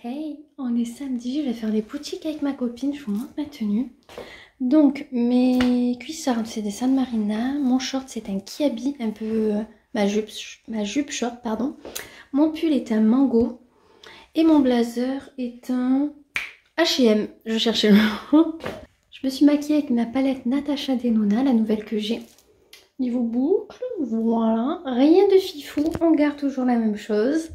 Hey, on est samedi, je vais faire des boutiques avec ma copine, je vous montre ma tenue. Donc, mes cuissardes, c'est des San Marina. Mon short, c'est un kiabi, un peu ma jupe short, pardon. Mon pull est un mango. Et mon blazer est un H&M. Je cherchais le mot. Je me suis maquillée avec ma palette Natasha Denona, la nouvelle que j'ai. Niveau boucle, voilà. Rien de fifou, on garde toujours la même chose.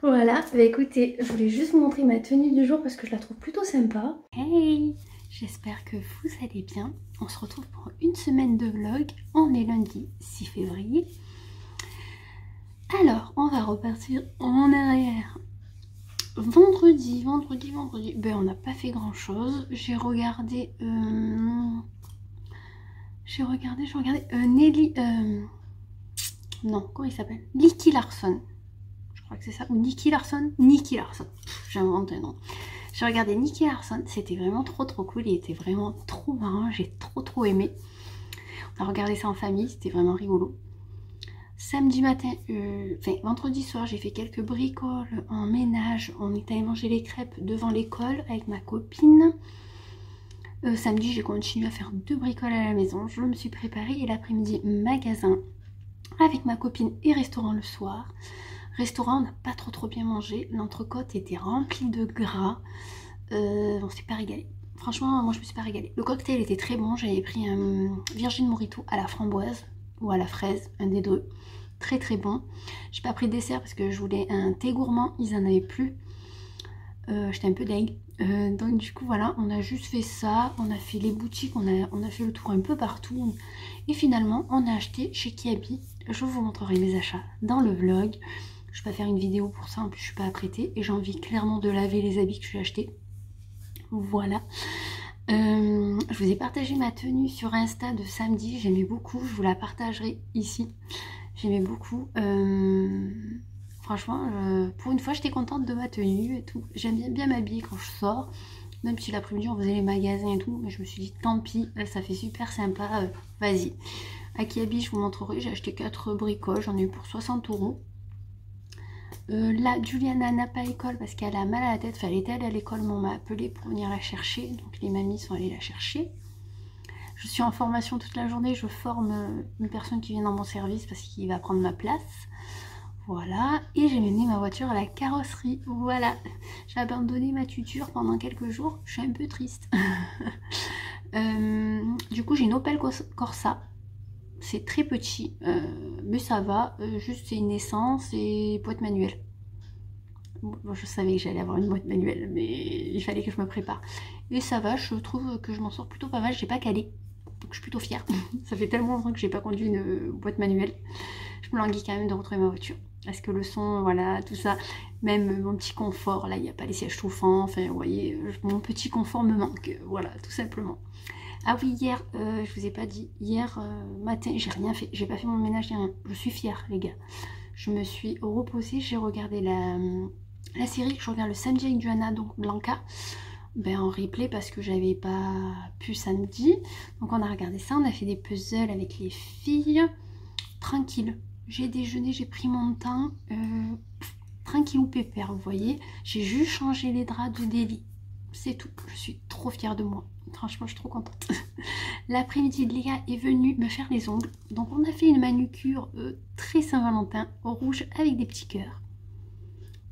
Voilà, bah écoutez, je voulais juste vous montrer ma tenue du jour parce que je la trouve plutôt sympa. Hey, j'espère que vous allez bien. On se retrouve pour une semaine de vlog. On est lundi 6 février. Alors, on va repartir en arrière. Vendredi. Ben, on n'a pas fait grand chose. J'ai regardé Nelly. Non, comment il s'appelle? Nicky Larson. Je crois que c'est ça. Ou Nicky Larson. J'ai inventé un nom. J'ai regardé Nicky Larson. C'était vraiment trop cool. Il était vraiment trop marrant. J'ai trop aimé. On a regardé ça en famille. C'était vraiment rigolo. Samedi matin, vendredi soir, j'ai fait quelques bricoles en ménage. On est allé manger les crêpes devant l'école avec ma copine. Samedi, j'ai continué à faire 2 bricoles à la maison. Je me suis préparée et l'après-midi, magasin avec ma copine et restaurant le soir. Restaurant, on n'a pas trop bien mangé. L'entrecôte était remplie de gras. On s'est pas régalé. Franchement, moi je me suis pas régalée. Le cocktail était très bon. J'avais pris un Virgin Mojito à la framboise ou à la fraise, un des deux. Très bon. J'ai pas pris de dessert parce que je voulais un thé gourmand. Ils en avaient plus. J'étais un peu deg. Donc du coup voilà, on a juste fait ça. On a fait les boutiques, on a fait le tour un peu partout. Et finalement, on a acheté chez Kiabi. Je vous montrerai mes achats dans le vlog. Je vais pas faire une vidéo pour ça, en plus je suis pas apprêtée. Et j'ai envie clairement de laver les habits que j'ai achetés. Voilà. Je vous ai partagé ma tenue sur Insta de samedi. J'aimais beaucoup, je vous la partagerai ici. J'aimais beaucoup. Franchement, pour une fois, j'étais contente de ma tenue et tout. J'aime bien m'habiller quand je sors. Même si l'après-midi, on faisait les magasins et tout. Mais je me suis dit, tant pis, ça fait super sympa. Vas-y. À Kiabi, je vous montrerai. J'ai acheté 4 bricoles. J'en ai eu pour 60 €. Là, Juliana n'a pas école parce qu'elle a mal à la tête. Enfin, elle était allée à l'école, mais on m'a appelé pour venir la chercher. Donc, les mamies sont allées la chercher. Je suis en formation toute la journée. Je forme une personne qui vient dans mon service parce qu'il va prendre ma place. Voilà, et j'ai mené ma voiture à la carrosserie. Voilà, j'ai abandonné ma tuture pendant quelques jours. Je suis un peu triste. Du coup, j'ai une Opel Corsa. C'est très petit, mais ça va. Juste, c'est une essence et boîte manuelle. Bon, je savais que j'allais avoir une boîte manuelle, mais il fallait que je me prépare. Et ça va, je trouve que je m'en sors plutôt pas mal. J'ai pas calé, donc je suis plutôt fière. Ça fait tellement longtemps que j'ai pas conduit une boîte manuelle. Je me languis quand même de retrouver ma voiture. Parce que le son, voilà, tout ça, même mon petit confort, là, il n'y a pas les sièges chauffants, enfin, vous voyez, mon petit confort me manque, voilà, tout simplement. Ah oui, hier, je vous ai pas dit, hier matin, j'ai rien fait, j'ai pas fait mon ménage, rien. Je suis fière, les gars. Je me suis reposée, j'ai regardé la série que je regarde le samedi avec Joanna, donc Blanca, ben, en replay parce que j'avais pas pu samedi. Donc on a regardé ça, on a fait des puzzles avec les filles, tranquille. J'ai déjeuné, j'ai pris mon temps, tranquille ou pépère, vous voyez. J'ai juste changé les draps de délit. C'est tout. Je suis trop fière de moi. Franchement, je suis trop contente. L'après-midi, Léa est venue me faire les ongles. Donc, on a fait une manucure très Saint-Valentin, au rouge avec des petits cœurs.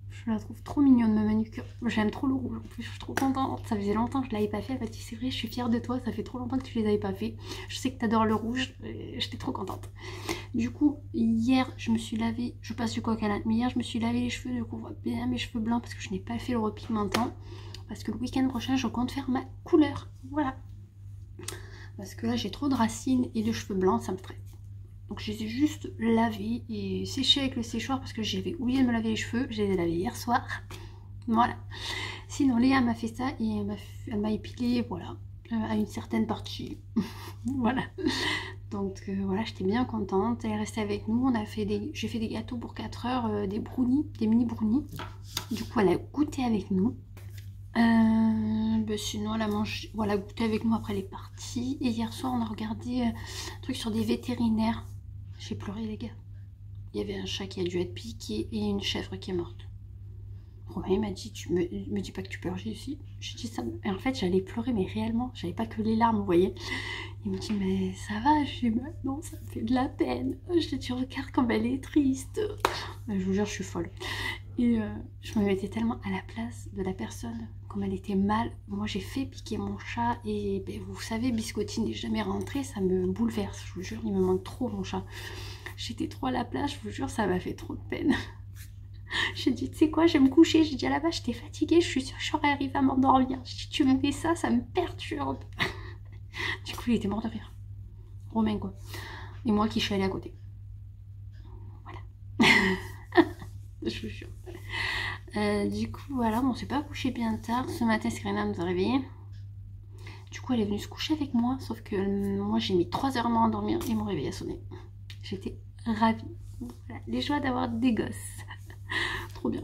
Je la trouve trop mignonne, ma manucure. J'aime trop le rouge. En plus, je suis trop contente. Ça faisait longtemps que je l'avais pas fait. Elle m'a dit, c'est vrai, je suis fière de toi. Ça fait trop longtemps que tu les avais pas fait. Je sais que tu adores le rouge. J'étais trop contente. Du coup, hier, je me suis lavé. Je passe du coq à l'âne. Mais hier, je me suis lavé les cheveux. Du coup, on voit bien mes cheveux blancs parce que je n'ai pas fait le repigmentant. Parce que le week-end prochain, je compte faire ma couleur. Voilà. Parce que là, j'ai trop de racines et de cheveux blancs. Ça me stresse. Donc je les ai juste lavés et séchés avec le séchoir parce que j'avais oublié de me laver les cheveux. Je les ai lavés hier soir. Voilà. Sinon Léa m'a fait ça et elle m'a épilé, voilà, à une certaine partie. Voilà. Donc voilà, j'étais bien contente. Elle est restée avec nous. J'ai fait des gâteaux pour 4 heures, des brownies, des mini brownies. Du coup, elle a goûté avec nous. Sinon, elle a mangé, voilà, goûté avec nous après les parties. Et hier soir, on a regardé un truc sur des vétérinaires. J'ai pleuré, les gars. Il y avait un chat qui a dû être piqué et une chèvre qui est morte. Romain m'a dit, me dis pas que tu pleures. J'ai dit, j'ai dit ça. Et en fait, j'allais pleurer, mais réellement, j'avais pas que les larmes, vous voyez. Il me dit, mais ça va? Je dis, mais non, ça me fait de la peine. Je lui dis, regarde comme elle est triste. Je vous jure, je suis folle. Et je me mettais tellement à la place de la personne, comme elle était mal. Moi, j'ai fait piquer mon chat et ben, vous savez, Biscotti n'est jamais rentré, ça me bouleverse. Je vous jure, il me manque trop mon chat. J'étais trop à la place, je vous jure, ça m'a fait trop de peine. J'ai dit, tu sais quoi, je vais me coucher. J'ai dit, à la base, j'étais fatiguée, je suis sûre que j'aurais arrivé à m'endormir. J'ai dit, tu me fais ça, ça me perturbe. Du coup, il était mort de rire. Romain, quoi. Et moi qui suis allée à côté. Voilà. Je vous jure. Du coup, voilà, on s'est pas couché bien tard. Ce matin, Serena nous a réveillés. Du coup, elle est venue se coucher avec moi. Sauf que moi, j'ai mis 3 heures à m'endormir et mon réveil a sonné. J'étais ravie. Voilà, les joies d'avoir des gosses. Trop bien.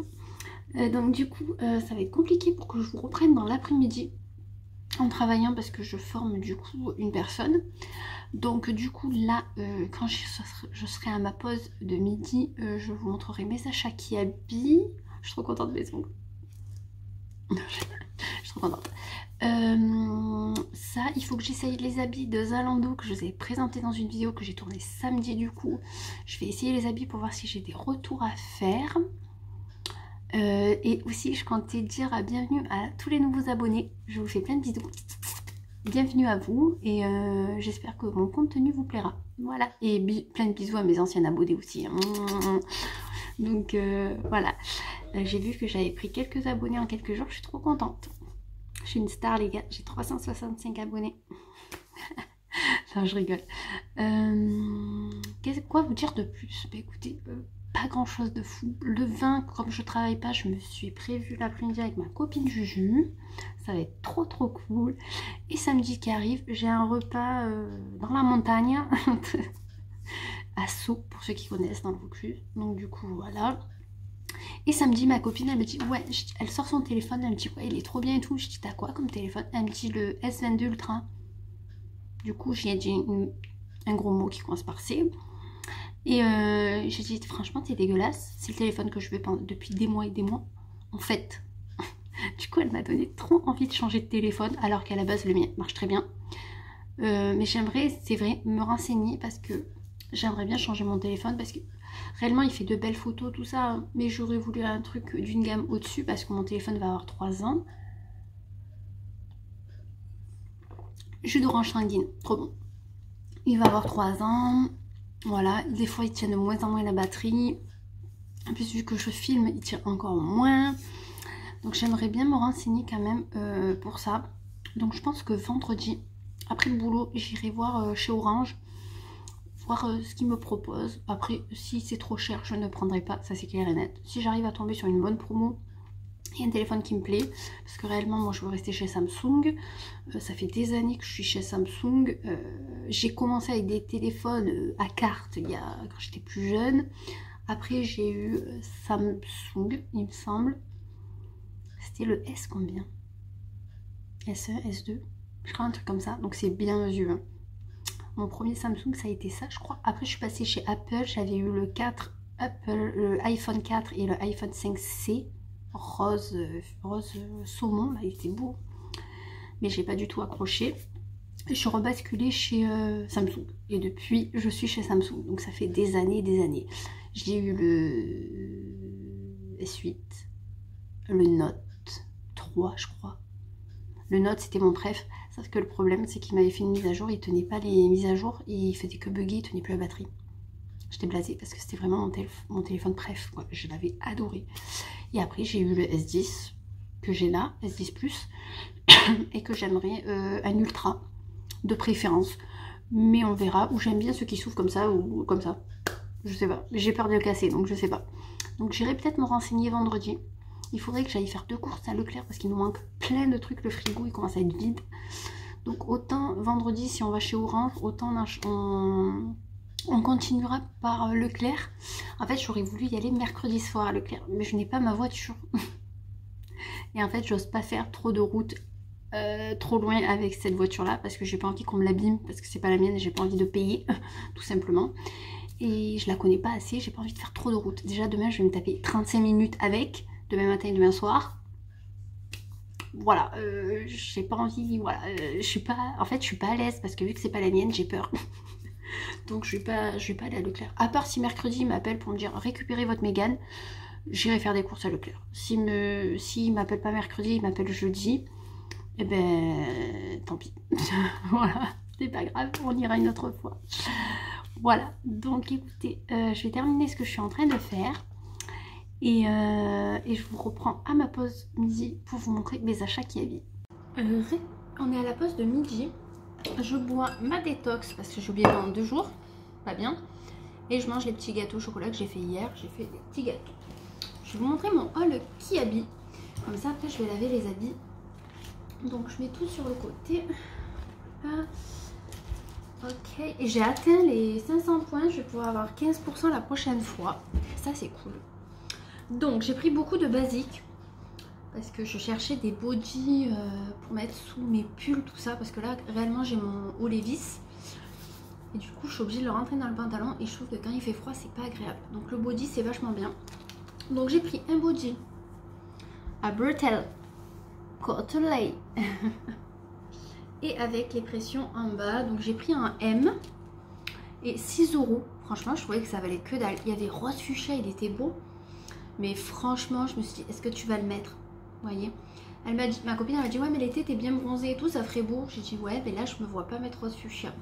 Donc du coup, ça va être compliqué pour que je vous reprenne dans l'après-midi en travaillant parce que je forme du coup une personne. Donc du coup là, quand je serai à ma pause de midi, je vous montrerai mes achats qui habillent. Je suis trop contente de mes ongles. Je suis trop contente. Ça, il faut que j'essaye les habits de Zalando que je vous ai présenté dans une vidéo que j'ai tournée samedi du coup. Je vais essayer les habits pour voir si j'ai des retours à faire. Et aussi, je comptais dire bienvenue à tous les nouveaux abonnés. Je vous fais plein de bisous. Bienvenue à vous et j'espère que mon contenu vous plaira. Voilà. Et plein de bisous à mes anciens abonnés aussi. Donc voilà. J'ai vu que j'avais pris quelques abonnés en quelques jours. Je suis trop contente. Je suis une star les gars. J'ai 365 abonnés. Enfin, je rigole. Quoi vous dire de plus? Bah écoutez... pas grand chose de fou. Le vin, comme je travaille pas, je me suis prévu l'après-midi avec ma copine Juju. Ça va être trop trop cool. Et samedi qui arrive, j'ai un repas dans la montagne à Sceaux, pour ceux qui connaissent dans le Vaucluse. Donc du coup voilà. Et samedi, ma copine elle me dit ouais, elle sort son téléphone, elle me dit ouais il est trop bien et tout. Je dis t'as quoi comme téléphone? Elle me dit le S22 Ultra. Du coup j'ai dit un gros mot qui commence par C. Et j'ai dit franchement t'es dégueulasse, c'est le téléphone que je veux depuis des mois et des mois en fait. Du coup elle m'a donné trop envie de changer de téléphone alors qu'à la base le mien marche très bien. Mais j'aimerais, c'est vrai, me renseigner parce que j'aimerais bien changer mon téléphone parce que réellement il fait de belles photos tout ça, mais j'aurais voulu un truc d'une gamme au-dessus parce que mon téléphone va avoir 3 ans. Jus d'orange sanguine, trop bon. Il va avoir 3 ans. Voilà, des fois il tient de moins en moins la batterie. En plus vu que je filme, il tient encore moins. Donc j'aimerais bien me renseigner quand même pour ça. Donc je pense que vendredi, après le boulot, j'irai voir chez Orange. Voir ce qu'ils me proposent. Après, si c'est trop cher, je ne prendrai pas. Ça c'est clair et net. Si j'arrive à tomber sur une bonne promo et un téléphone qui me plaît, parce que réellement moi je veux rester chez Samsung, ça fait des années que je suis chez Samsung, j'ai commencé avec des téléphones à carte quand j'étais plus jeune. Après j'ai eu Samsung il me semble, c'était le S combien, S1, S2, je crois un truc comme ça, donc c'est bien vieux hein. Mon premier Samsung ça a été ça je crois. Après je suis passée chez Apple, j'avais eu le 4 Apple, le iPhone 4 et le iPhone 5C rose saumon, là il était beau, mais j'ai pas du tout accroché. Je suis rebasculée chez Samsung et depuis je suis chez Samsung, donc ça fait des années. J'ai eu le S8, le Note 3 je crois. Le Note c'était mon préf, sauf que le problème c'est qu'il m'avait fait une mise à jour, il tenait pas les mises à jour et il faisait que bugger, il tenait plus la batterie. J'étais blasée parce que c'était vraiment mon téléphone préf, quoi. Je l'avais adoré. Et après j'ai eu le S10 que j'ai là, S10 Plus, et que j'aimerais un Ultra de préférence. Mais on verra, ou j'aime bien ceux qui s'ouvrent comme ça ou comme ça. Je sais pas, j'ai peur de le casser donc je sais pas. Donc j'irai peut-être me renseigner vendredi. Il faudrait que j'aille faire 2 courses à Leclerc parce qu'il nous manque plein de trucs, le frigo il commence à être vide. Donc autant vendredi si on va chez Orange, autant on continuera par Leclerc. En fait, j'aurais voulu y aller mercredi soir à Leclerc, mais je n'ai pas ma voiture. Et en fait, j'ose pas faire trop de route trop loin avec cette voiture-là parce que j'ai pas envie qu'on me l'abîme, parce que c'est pas la mienne et j'ai pas envie de payer, tout simplement. Et je la connais pas assez, j'ai pas envie de faire trop de route. Déjà, demain, je vais me taper 35 minutes avec. demain matin et demain soir. Voilà, j'ai pas envie, voilà, je suis pas, en fait je suis pas à l'aise parce que vu que c'est pas la mienne, j'ai peur. Donc je vais pas aller à Leclerc. À part si mercredi il m'appelle pour me dire récupérez votre Mégane, j'irai faire des courses à Leclerc. S'il m'appelle pas mercredi, il m'appelle jeudi, et ben tant pis. Voilà, c'est pas grave, on ira une autre fois. Voilà, donc écoutez, je vais terminer ce que je suis en train de faire. Et je vous reprends à ma pause midi pour vous montrer mes achats Kiabi. On est à la pause de midi. Je bois ma détox parce que j'ai oublié pendant 2 jours. Pas bien. Et je mange les petits gâteaux au chocolat que j'ai fait hier. J'ai fait des petits gâteaux. Je vais vous montrer mon haul Kiabi. Comme ça, après, je vais laver les habits. Donc, je mets tout sur le côté. Là. Ok. Et j'ai atteint les 500 points. Je vais pouvoir avoir 15% la prochaine fois. Ça, c'est cool. Donc j'ai pris beaucoup de basiques parce que je cherchais des bodys pour mettre sous mes pulls, tout ça, parce que là réellement j'ai mon haut Levi's et du coup je suis obligée de le rentrer dans le pantalon et je trouve que quand il fait froid c'est pas agréable. Donc le body c'est vachement bien. Donc j'ai pris un body à Brutal Cotley et avec les pressions en bas. Donc j'ai pris un M et 6 €. Franchement je trouvais que ça valait que dalle. Il y avait rose fuchsia, il était beau. Mais franchement, je me suis dit, est-ce que tu vas le mettre? Vous voyez? Elle m'a dit, ma copine elle m'a dit, ouais, mais l'été, t'es bien bronzée et tout, ça ferait beau. J'ai dit, ouais, mais là, je me vois pas mettre rose fuchsia.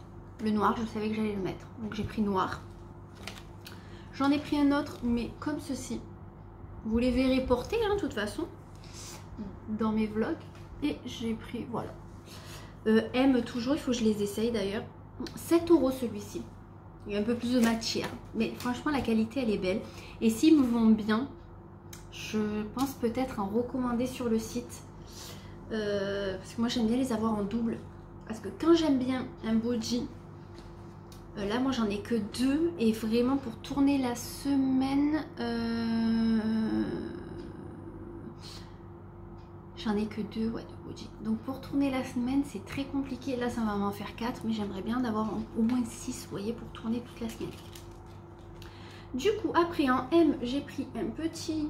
Le noir, je savais que j'allais le mettre. Donc, j'ai pris noir. J'en ai pris un autre, mais comme ceci. Vous les verrez porter, hein, de toute façon, dans mes vlogs. Et j'ai pris, voilà. M, toujours, il faut que je les essaye d'ailleurs. 7 € celui-ci. Il y a un peu plus de matière. Mais franchement, la qualité, elle est belle. Et s'ils me vont bien, je pense peut-être en recommander sur le site parce que moi j'aime bien les avoir en double, parce que quand j'aime bien un body, là moi j'en ai que 2 et vraiment pour tourner la semaine j'en ai que 2 ouais, de body. Donc pour tourner la semaine c'est très compliqué. Là ça va m'en faire 4, mais j'aimerais bien d'avoir au moins 6, vous voyez, pour tourner toute la semaine. Du coup, après en M, j'ai pris un petit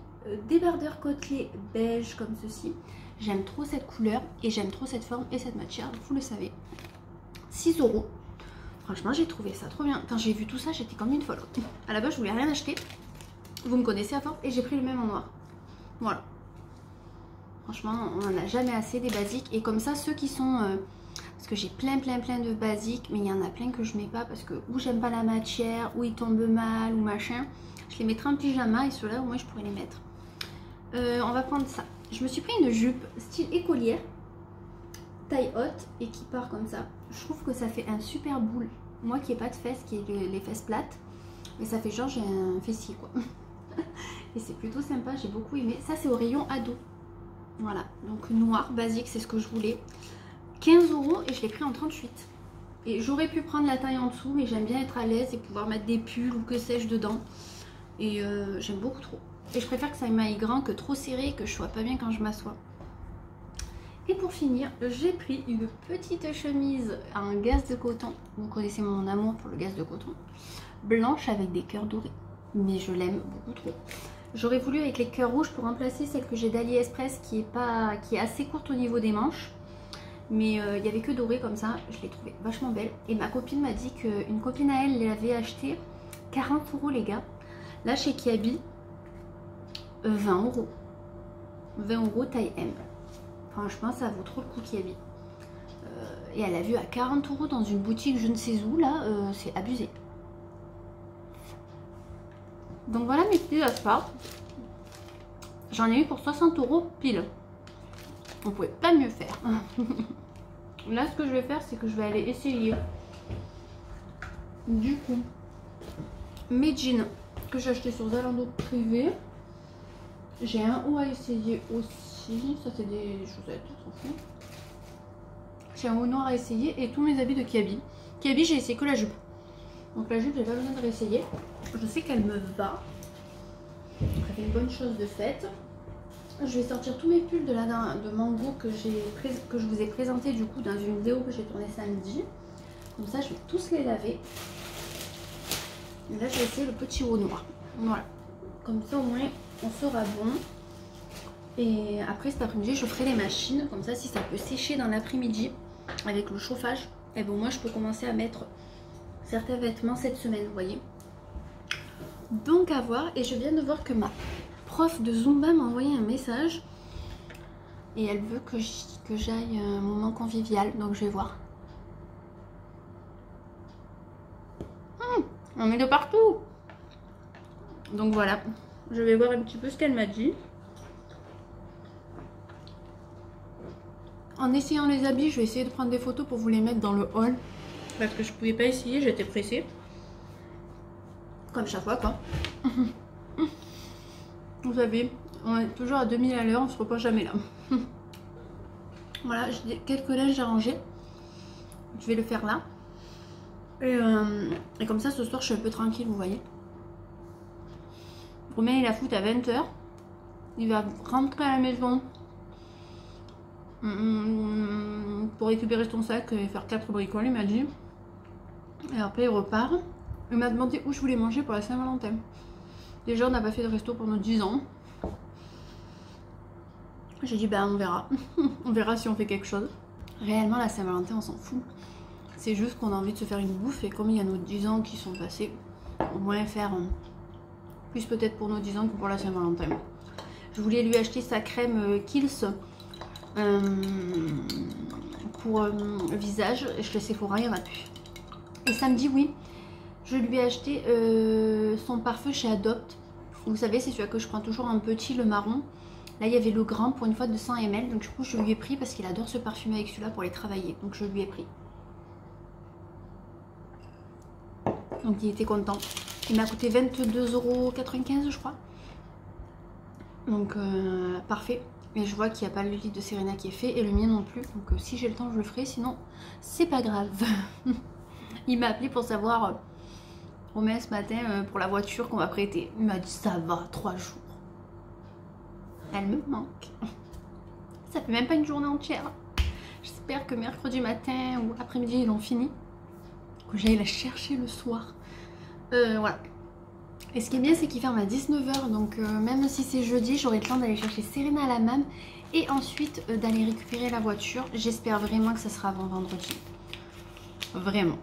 débardeur côtelé beige comme ceci. J'aime trop cette couleur et j'aime trop cette forme et cette matière, vous le savez. 6 €. Franchement, j'ai trouvé ça trop bien. Quand j'ai vu tout ça, j'étais comme une folle. À la base, je voulais rien acheter. Vous me connaissez à force et j'ai pris le même en noir. Voilà. Franchement, on n'en a jamais assez des basiques. Et comme ça, ceux qui sont... parce que j'ai plein de basiques, mais il y en a plein que je mets pas parce que ou j'aime pas la matière, ou ils tombent mal, ou machin. Je les mettrai en pyjama et ceux-là, au moins, je pourrais les mettre. On va prendre ça. Je me suis pris une jupe style écolière, taille haute et qui part comme ça. Je trouve que ça fait un super boule. Moi qui n'ai pas de fesses, qui ai les fesses plates, mais ça fait genre j'ai un fessier quoi. Et c'est plutôt sympa, j'ai beaucoup aimé. Ça c'est au rayon ado. Voilà, donc noir, basique, c'est ce que je voulais. 15 € et je l'ai pris en 38. Et j'aurais pu prendre la taille en dessous, mais j'aime bien être à l'aise et pouvoir mettre des pulls ou que sais-je dedans. Et j'aime beaucoup trop. Et je préfère que ça m'aille grand que trop serré et que je sois pas bien quand je m'assois. Et pour finir, j'ai pris une petite chemise en gaze de coton. Vous connaissez mon amour pour le gaze de coton. Blanche avec des cœurs dorés. Mais je l'aime beaucoup trop. J'aurais voulu avec les cœurs rouges pour remplacer celle que j'ai d'AliExpress qui est assez courte au niveau des manches. Mais il n'y avait que doré comme ça. Je l'ai trouvée vachement belle. Et ma copine m'a dit qu'une copine à elle l'avait acheté 40 € les gars. Là chez Kiabi, 20 €. 20 € taille M. Franchement, ça vaut trop le coup Kiabi. Et elle a vu à 40 € dans une boutique je ne sais où, là, c'est abusé. Donc voilà mes petits achats. J'en ai eu pour 60 € pile. On pouvait pas mieux faire. Là, ce que je vais faire, c'est que je vais aller essayer. Du coup, mes jeans que j'ai acheté sur Zalando privé. J'ai un haut à essayer aussi. Ça, c'est des chaussettes, on s'en fout. J'ai un haut noir à essayer et tous mes habits de Kiabi. Kiabi, j'ai essayé que la jupe. Donc la jupe, j'ai pas besoin de réessayer. Je sais qu'elle me va. Ça fait une bonne chose de faite. Je vais sortir tous mes pulls de Mango que je vous ai présenté du coup dans une vidéo que j'ai tournée samedi. Comme ça, je vais tous les laver. Et là, je vais essayer le petit haut noir. Voilà. Comme ça, au moins, on sera bon. Et après cet après-midi, je ferai les machines. Comme ça, si ça peut sécher dans l'après-midi avec le chauffage, et bon, moi je peux commencer à mettre certains vêtements cette semaine, vous voyez. Donc à voir. Et je viens de voir que ma prof de Zumba m'a envoyé un message. Et elle veut que j'aille un moment convivial. Donc je vais voir. On met de partout. Donc voilà. Je vais voir un petit peu ce qu'elle m'a dit. En essayant les habits, je vais essayer de prendre des photos pour vous les mettre dans le haul. Parce que je pouvais pas essayer, j'étais pressée. Comme chaque fois quoi. Vous savez, on est toujours à 2000 à l'heure, on se repose jamais là. Voilà, j'ai quelques linges à ranger. Je vais le faire là. Et comme ça, ce soir, je suis un peu tranquille, vous voyez. Romain, il a foot à 20 h. Il va rentrer à la maison pour récupérer son sac et faire 4 bricoles, il m'a dit. Et après, il repart. Il m'a demandé où je voulais manger pour la Saint-Valentin. Déjà, on n'a pas fait de resto pendant 10 ans. J'ai dit, ben on verra. On verra si on fait quelque chose. Réellement, la Saint-Valentin, on s'en fout. C'est juste qu'on a envie de se faire une bouffe. Et comme il y a nos 10 ans qui sont passés, au moins faire plus peut-être pour nos 10 ans que pour la Saint-Valentin. Je voulais lui acheter sa crème Kiehl's pour le visage. Je le Sephora, il n'y en a plus. Et samedi, oui, je lui ai acheté son parfum chez Adopt. Vous savez, c'est celui que je prends toujours en petit, le marron. Là, il y avait le grand pour une fois de 100 ml. Donc du coup, je lui ai pris parce qu'il adore se parfumer avec celui-là pour aller travailler. Donc je lui ai pris. Donc il était content. Il m'a coûté 22,95 € je crois. Donc parfait. Mais je vois qu'il n'y a pas le lit de Serena qui est fait et le mien non plus. Donc si j'ai le temps, je le ferai. Sinon, c'est pas grave. Il m'a appelé pour savoir, Romain, ce matin, pour la voiture qu'on va prêter. Il m'a dit, ça va, 3 jours. Elle me manque. Ça fait même pas une journée entière. J'espère que mercredi matin ou après-midi, ils l'ont fini. Que j'aille la chercher le soir. Voilà. Et ce qui est bien, c'est qu'il ferme à 19 h. Donc même si c'est jeudi, j'aurai le temps d'aller chercher Serena à la MAM. Et ensuite d'aller récupérer la voiture. J'espère vraiment que ça sera avant vendredi. Vraiment.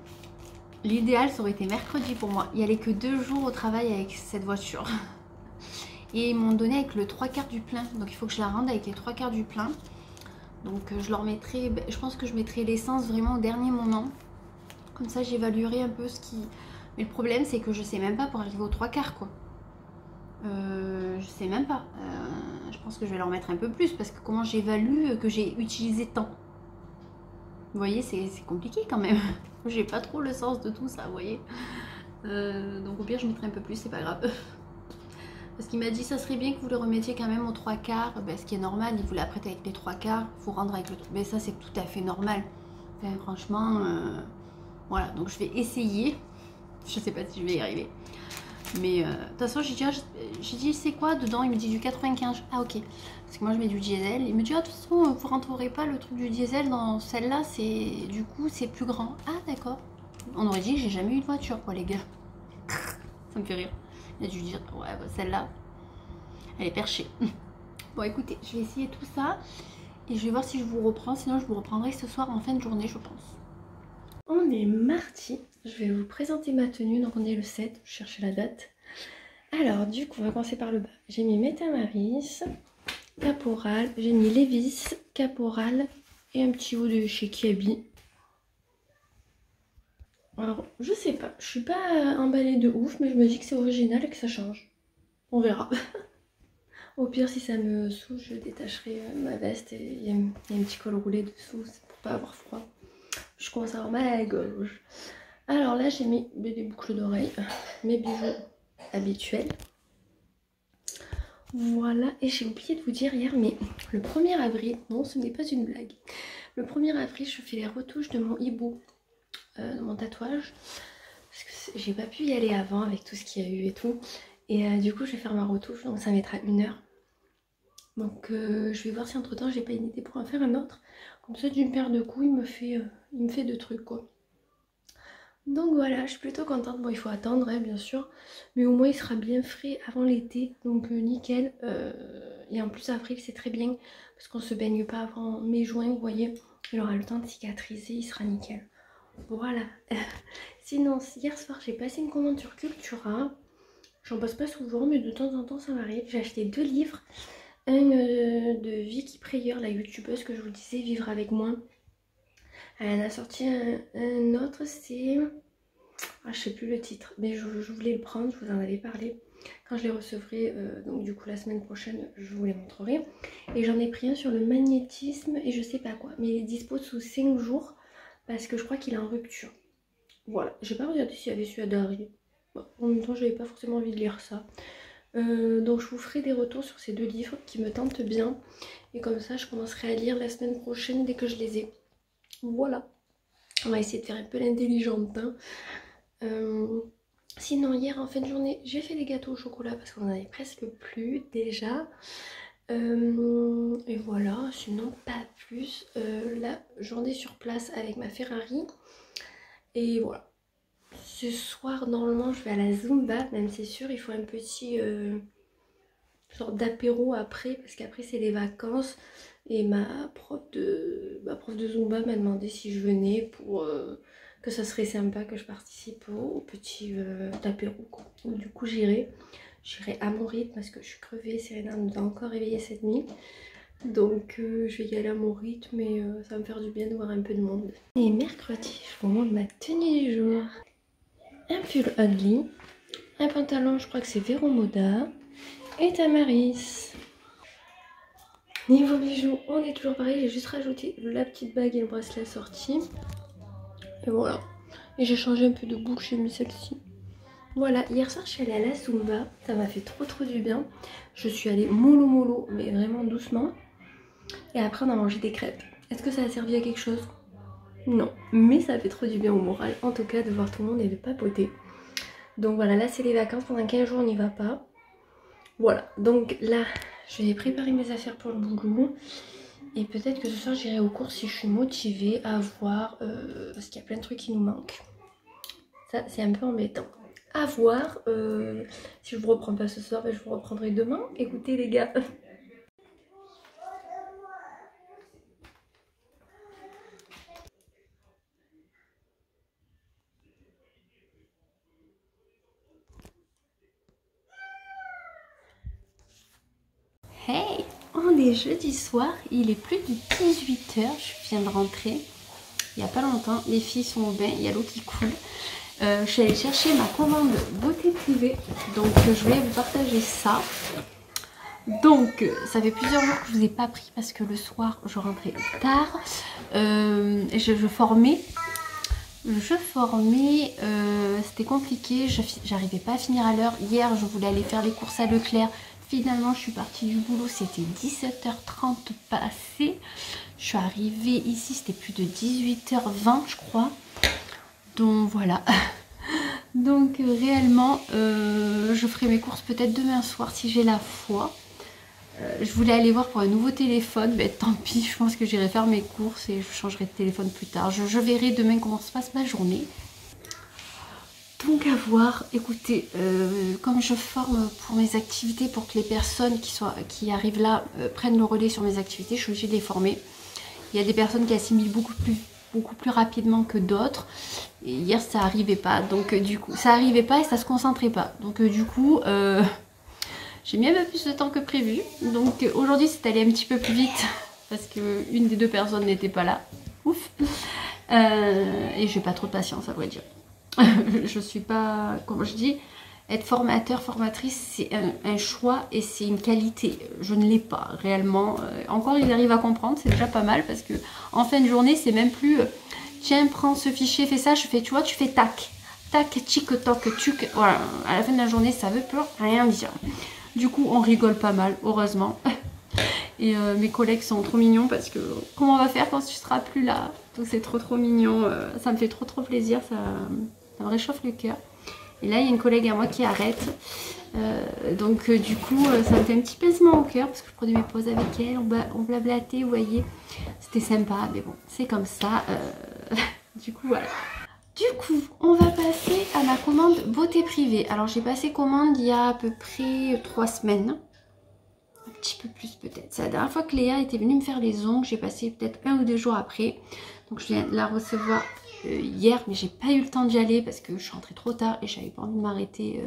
L'idéal, ça aurait été mercredi pour moi. Il n'y allait que 2 jours au travail avec cette voiture. Et ils m'ont donné avec le 3/4 du plein. Donc il faut que je la rende avec les 3/4 du plein. Donc je leur mettrai, je pense que je mettrai l'essence vraiment au dernier moment. Comme ça j'évaluerai un peu ce qui... Mais le problème c'est que je sais même pas pour arriver aux 3/4 quoi. Je sais même pas. Je pense que je vais leur mettre un peu plus parce que comment j'évalue que j'ai utilisé tant. Vous voyez, c'est compliqué quand même. J'ai pas trop le sens de tout ça, vous voyez. Donc au pire je mettrai un peu plus, c'est pas grave. Parce qu'il m'a dit ça serait bien que vous le remettiez quand même aux 3/4. Ben, ce qui est normal, il voulait apprêter avec les 3/4, vous rendre avec le... Mais ça c'est tout à fait normal. Enfin, franchement, voilà, donc je vais essayer. Je sais pas si je vais y arriver. Mais de toute façon j'ai dit c'est quoi dedans? Il me dit du 95. Ah ok. Parce que moi je mets du diesel. Il me dit ah, de toute façon vous rentrerez pas le truc du diesel dans celle-là, c'est du coup c'est plus grand. Ah d'accord. On aurait dit que j'ai jamais eu de voiture quoi les gars. Ça me fait rire. Il a dû dire ouais bah, celle-là elle est perchée. Bon écoutez, je vais essayer tout ça. Et je vais voir si je vous reprends. Sinon je vous reprendrai ce soir en fin de journée je pense. On est mardi. Je vais vous présenter ma tenue. Donc on est le 7. Je cherchais la date. Alors du coup on va commencer par le bas. J'ai mis Metamaris, Caporal. J'ai mis Levis, Caporal et un petit haut de chez Kiabi. Alors je sais pas. Je suis pas emballée de ouf. Mais je me dis que c'est original et que ça change. On verra. Au pire si ça me saoule je détacherai ma veste. Et il y a un petit col roulé dessous. C'est pour pas avoir froid. Je commence à avoir mal à la gorge. Alors là j'ai mis des boucles d'oreilles, mes bijoux habituels. Voilà, et j'ai oublié de vous dire hier, mais le 1er avril, non ce n'est pas une blague. Le 1er avril je fais les retouches de mon hibou, de mon tatouage. Parce que j'ai pas pu y aller avant avec tout ce qu'il y a eu et tout. Et du coup je vais faire ma retouche, donc ça mettra 1 heure. Donc je vais voir si entre temps j'ai pas une idée pour en faire un autre. Comme ça d'une paire de coups il me fait 2 trucs quoi. Donc voilà, je suis plutôt contente. Bon, il faut attendre, hein, bien sûr. Mais au moins, il sera bien frais avant l'été. Donc nickel. Et en plus, avril, c'est très bien. Parce qu'on se baigne pas avant mai-juin, vous voyez. Il aura le temps de cicatriser, il sera nickel. Voilà. Sinon, hier soir, j'ai passé une commande sur Cultura. J'en passe pas souvent, mais de temps en temps, ça m'arrive. J'ai acheté 2 livres. Un de Vicky Prayer, la youtubeuse que je vous disais, Vivre avec moi. Elle en a sorti un autre, c'est... Ah, je sais plus le titre, mais je voulais le prendre, je vous en avais parlé. Quand je les recevrai, donc du coup la semaine prochaine, je vous les montrerai. Et j'en ai pris un sur le magnétisme et je sais pas quoi. Mais il est dispo sous 5 jours parce que je crois qu'il est en rupture. Voilà, j'ai pas regardé s'il y avait celui à Dari. Bon, en même temps, j'avais pas forcément envie de lire ça. Donc je vous ferai des retours sur ces 2 livres qui me tentent bien. Et comme ça, je commencerai à lire la semaine prochaine dès que je les ai. Voilà. On va essayer de faire un peu l'intelligente, hein. Sinon hier en fin de journée j'ai fait des gâteaux au chocolat parce qu'on en avait presque plus déjà. Et voilà, sinon pas plus. La journée sur place avec ma Ferrari. Et voilà. Ce soir normalement je vais à la Zumba, même c'est sûr il faut un petit sorte d'apéro après parce qu'après c'est les vacances. Et ma prof de Zumba m'a demandé si je venais pour que ça serait sympa que je participe au petit apéro quoi. Donc, du coup j'irai à mon rythme parce que je suis crevée, Serena nous a encore réveillé cette nuit. Donc je vais y aller à mon rythme et ça va me faire du bien de voir un peu de monde. Et mercredi, je vous montre ma tenue du jour. Un pull ugly, un pantalon, je crois que c'est Vero Moda et Tamaris. Niveau bijoux, on est toujours pareil, j'ai juste rajouté la petite bague et le bracelet assorti. Et voilà. Et j'ai changé un peu de boucle, j'ai mis celle-ci. Voilà, hier soir je suis allée à la Zumba, ça m'a fait trop du bien. Je suis allée mollo, mais vraiment doucement. Et après on a mangé des crêpes. Est-ce que ça a servi à quelque chose? Non, mais ça fait trop du bien au moral, en tout cas de voir tout le monde et de papoter. Donc voilà, là c'est les vacances, pendant 15 jours on n'y va pas. Voilà, donc là je vais préparer mes affaires pour le boulot. Et peut-être que ce soir j'irai aux courses si je suis motivée à voir, parce qu'il y a plein de trucs qui nous manquent. Ça c'est un peu embêtant. À voir, si je vous reprends pas ce soir, ben, je vous reprendrai demain. Écoutez les gars. Hey, on est jeudi soir, il est plus de 18 h, je viens de rentrer. Il n'y a pas longtemps, les filles sont au bain, il y a l'eau qui coule. Je suis allée chercher ma commande beauté privée, donc je voulais vous partager ça. Donc ça fait plusieurs jours que je ne vous ai pas pris parce que le soir je rentrais tard. Je formais, c'était compliqué, j'arrivais pas à finir à l'heure. Hier je voulais aller faire les courses à Leclerc. Finalement je suis partie du boulot, c'était 17 h30 passé. Je suis arrivée ici, c'était plus de 18 h 20 je crois. Donc voilà. Donc réellement je ferai mes courses peut-être demain soir si j'ai la foi. Je voulais aller voir pour un nouveau téléphone, mais tant pis, je pense que j'irai faire mes courses et je changerai de téléphone plus tard. Je verrai demain comment se passe ma journée. Donc à voir, écoutez, comme je forme pour mes activités, pour que les personnes qui arrivent là prennent le relais sur mes activités, je suis obligée de les former. Il y a des personnes qui assimilent beaucoup plus rapidement que d'autres. Et hier ça arrivait pas, donc du coup, ça arrivait pas et ça se concentrait pas. Donc du coup, j'ai mis un peu plus de temps que prévu. Donc aujourd'hui c'est allé un petit peu plus vite parce qu'une des 2 personnes n'était pas là. Ouf. Et j'ai pas trop de patience à vrai dire. Je suis pas, comme je dis, être formateur, formatrice, c'est un choix et c'est une qualité. Je ne l'ai pas réellement. Encore ils arrivent à comprendre, c'est déjà pas mal parce que en fin de journée c'est même plus tiens prends ce fichier, fais ça, je fais, tu vois, tu fais tac, tac, tic, toc, tuc. Voilà, à la fin de la journée ça veut plus rien dire. Du coup on rigole pas mal, heureusement. Et mes collègues sont trop mignons parce que comment on va faire quand tu seras plus là? Donc c'est trop mignon, ça me fait trop plaisir, ça me réchauffe le cœur. Et là il y a une collègue à moi qui arrête, donc du coup ça me fait un petit pincement au cœur parce que je prenais mes pauses avec elle, on blablatait, vous voyez, c'était sympa, mais bon c'est comme ça. Du coup voilà. Du coup, on va passer à ma commande beauté privée. Alors, j'ai passé commande il y a à peu près 3 semaines. Un petit peu plus peut-être. C'est la dernière fois que Léa était venue me faire les ongles. J'ai passé peut-être 1 ou 2 jours après. Donc, je viens de la recevoir hier. Mais j'ai pas eu le temps d'y aller parce que je suis rentrée trop tard et j'avais pas envie de m'arrêter.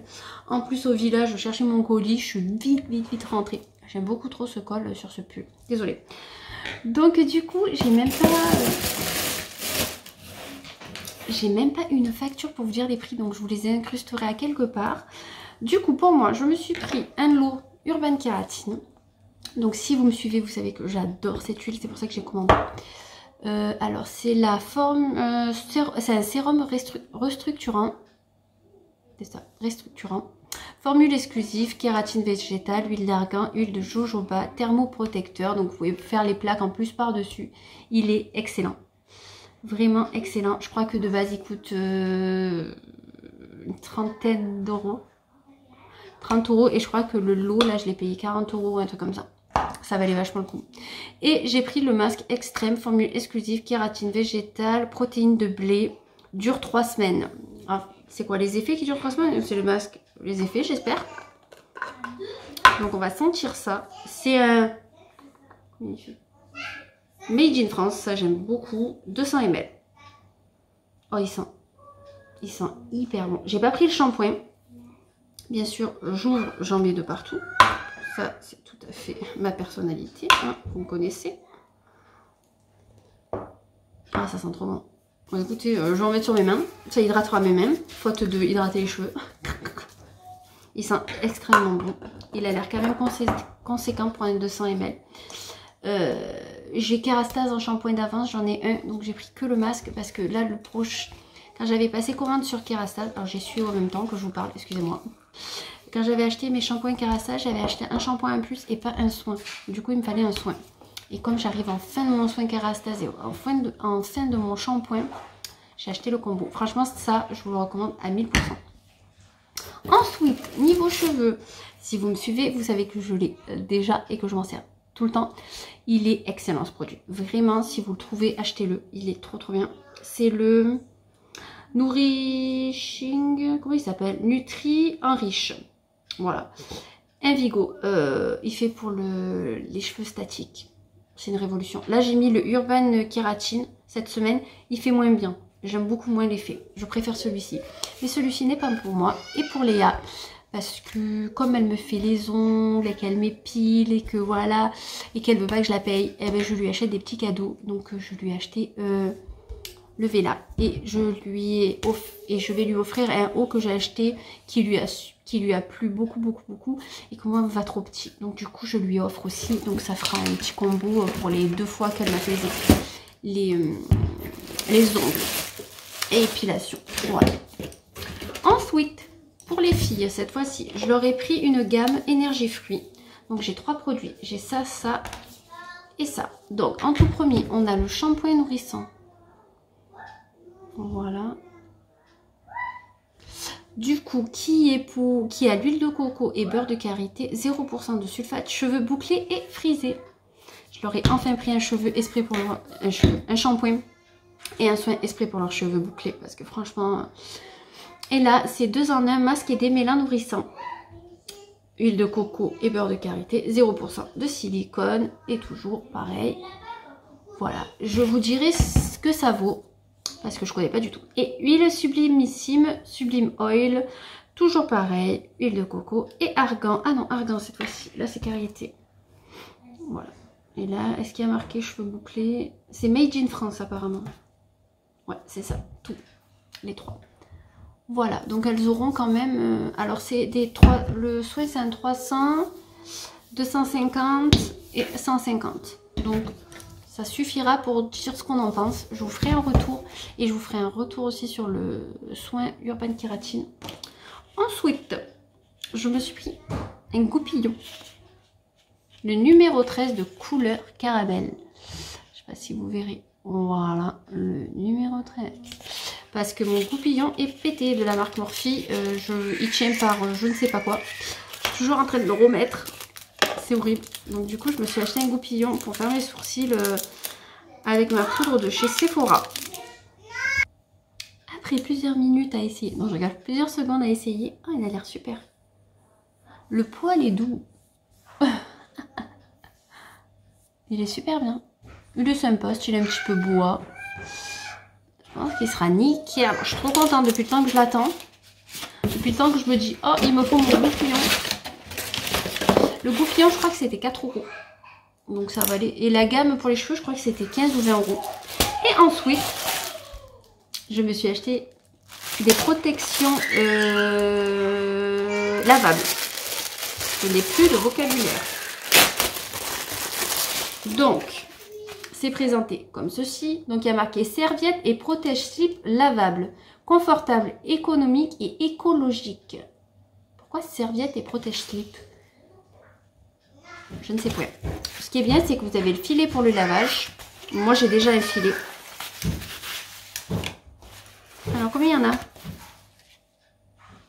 En plus, au village, je cherchais mon colis. Je suis vite rentrée. J'aime beaucoup trop ce col sur ce pull. Désolée. Donc, du coup, j'ai même pas une facture pour vous dire les prix, donc je vous les incrusterai à quelque part. Du coup, pour moi, je me suis pris un lot Urban Kératine. Donc, si vous me suivez, vous savez que j'adore cette huile, c'est pour ça que j'ai commandé. Alors, c'est la forme... c'est un sérum restructurant. C'est ça, restructurant. Formule exclusive, kératine végétale, huile d'argan, huile de jojoba, thermoprotecteur. Donc, vous pouvez faire les plaques en plus par-dessus. Il est excellent. Vraiment excellent. Je crois que de base il coûte une trentaine d'euros. 30 euros. Et je crois que le lot là je l'ai payé 40 euros ou un truc comme ça. Ça valait vachement le coup. Et j'ai pris le masque extrême, formule exclusive, kératine végétale, protéines de blé. Dure 3 semaines. C'est quoi les effets qui durent 3 semaines? C'est le masque. Les effets j'espère. Donc on va sentir ça. C'est un... Made in France, ça j'aime beaucoup, 200 ml. Oh, il sent hyper bon. J'ai pas pris le shampoing. Bien sûr, j'ouvre, j'en mets de partout. Ça, c'est tout à fait ma personnalité, hein, vous me connaissez. Ah, ça sent trop bon. Bon, écoutez, je vais en mettre sur mes mains. Ça hydratera mes mains, faute de hydrater les cheveux. Il sent extrêmement bon. Il a l'air quand même conséquent pour un 200 ml. J'ai Kérastase en shampoing d'avance, j'en ai un, donc j'ai pris que le masque parce que là le proche, quand j'avais passé commande sur Kérastase, alors j'ai su en même temps que je vous parle, excusez-moi, quand j'avais acheté mes shampoings Kérastase, j'avais acheté un shampoing en plus et pas un soin, du coup il me fallait un soin, et comme j'arrive en fin de mon soin Kérastase et en fin de mon shampoing, j'ai acheté le combo. Franchement ça je vous le recommande à 1000%. Ensuite, niveau cheveux, si vous me suivez, vous savez que je l'ai déjà et que je m'en sers tout le temps. Il est excellent ce produit. Vraiment, si vous le trouvez, achetez-le. Il est trop bien. C'est le Nourishing... Comment il s'appelle? Nutri Enrich. Voilà. Invigo. Il fait pour les cheveux statiques. C'est une révolution. Là, j'ai mis le Urban Kératine cette semaine. Il fait moins bien. J'aime beaucoup moins l'effet. Je préfère celui-ci. Mais celui-ci n'est pas pour moi. Et pour Léa, parce que comme elle me fait les ongles et qu'elle m'épile et que voilà, et qu'elle veut pas que je la paye, eh ben je lui achète des petits cadeaux. Donc je lui ai acheté le Vela. Et je vais lui offrir un haut que j'ai acheté qui lui a plu beaucoup. Et que moi, va trop petit. Donc du coup, je lui offre aussi. Donc ça fera un petit combo pour les 2 fois qu'elle m'a fait les ongles et épilation. Voilà. Ensuite, pour les filles, cette fois-ci, je leur ai pris une gamme énergie fruits. Donc j'ai 3 produits. J'ai ça, ça et ça. Donc en tout premier, on a le shampoing nourrissant. Voilà. Du coup, qui a l'huile de coco et beurre de karité, 0% de sulfate, cheveux bouclés et frisés. Je leur ai enfin pris un shampoing et un soin exprès pour leurs cheveux bouclés parce que franchement... Et là, c'est 2 en 1, masque et démêlant nourrissant. Huile de coco et beurre de karité, 0% de silicone et toujours pareil. Voilà, je vous dirai ce que ça vaut parce que je connais pas du tout. Et huile sublimissime, Sublime Oil, toujours pareil, huile de coco et argan. Ah non, argan cette fois-ci, là c'est karité. Voilà. Et là, est-ce qu'il y a marqué cheveux bouclés? C'est Made in France apparemment. Ouais, c'est ça, tout, les 3. Voilà, donc elles auront quand même... alors c'est des 3... Le soin c'est un 300, 250 et 150. Donc ça suffira pour dire ce qu'on en pense. Je vous ferai un retour. Et je vous ferai un retour aussi sur le soin Urban Kératine. Ensuite, je me suis pris un goupillon. Le numéro 13 de couleur caramel. Je sais pas si vous verrez. Voilà, le numéro 13. Parce que mon goupillon est pété de la marque Morphe. Il tient par je ne sais pas quoi. Je suis toujours en train de le remettre. C'est horrible. Donc du coup, je me suis acheté un goupillon pour faire mes sourcils avec ma poudre de chez Sephora. après plusieurs minutes à essayer, non je regarde plusieurs secondes à essayer, ah il a l'air super. Le poil est doux. Il est super bien. Il est sympa, style un petit peu bois. Je pense qu'il sera nickel. Je suis trop contente depuis le temps que je l'attends. Depuis le temps que je me dis, oh il me faut mon goupillon. Le goupillon je crois que c'était 4 €. Donc ça va aller. Et la gamme pour les cheveux je crois que c'était 15 ou 20 €. Et ensuite, je me suis acheté des protections lavables. Je n'ai plus de vocabulaire. Donc, c'est présenté comme ceci. Donc, il y a marqué serviette et protège-slip lavable, confortable, économique et écologique. Pourquoi serviette et protège-slip? Je ne sais pas. Ce qui est bien, c'est que vous avez le filet pour le lavage. Moi, j'ai déjà un filet. Alors, combien il y en a?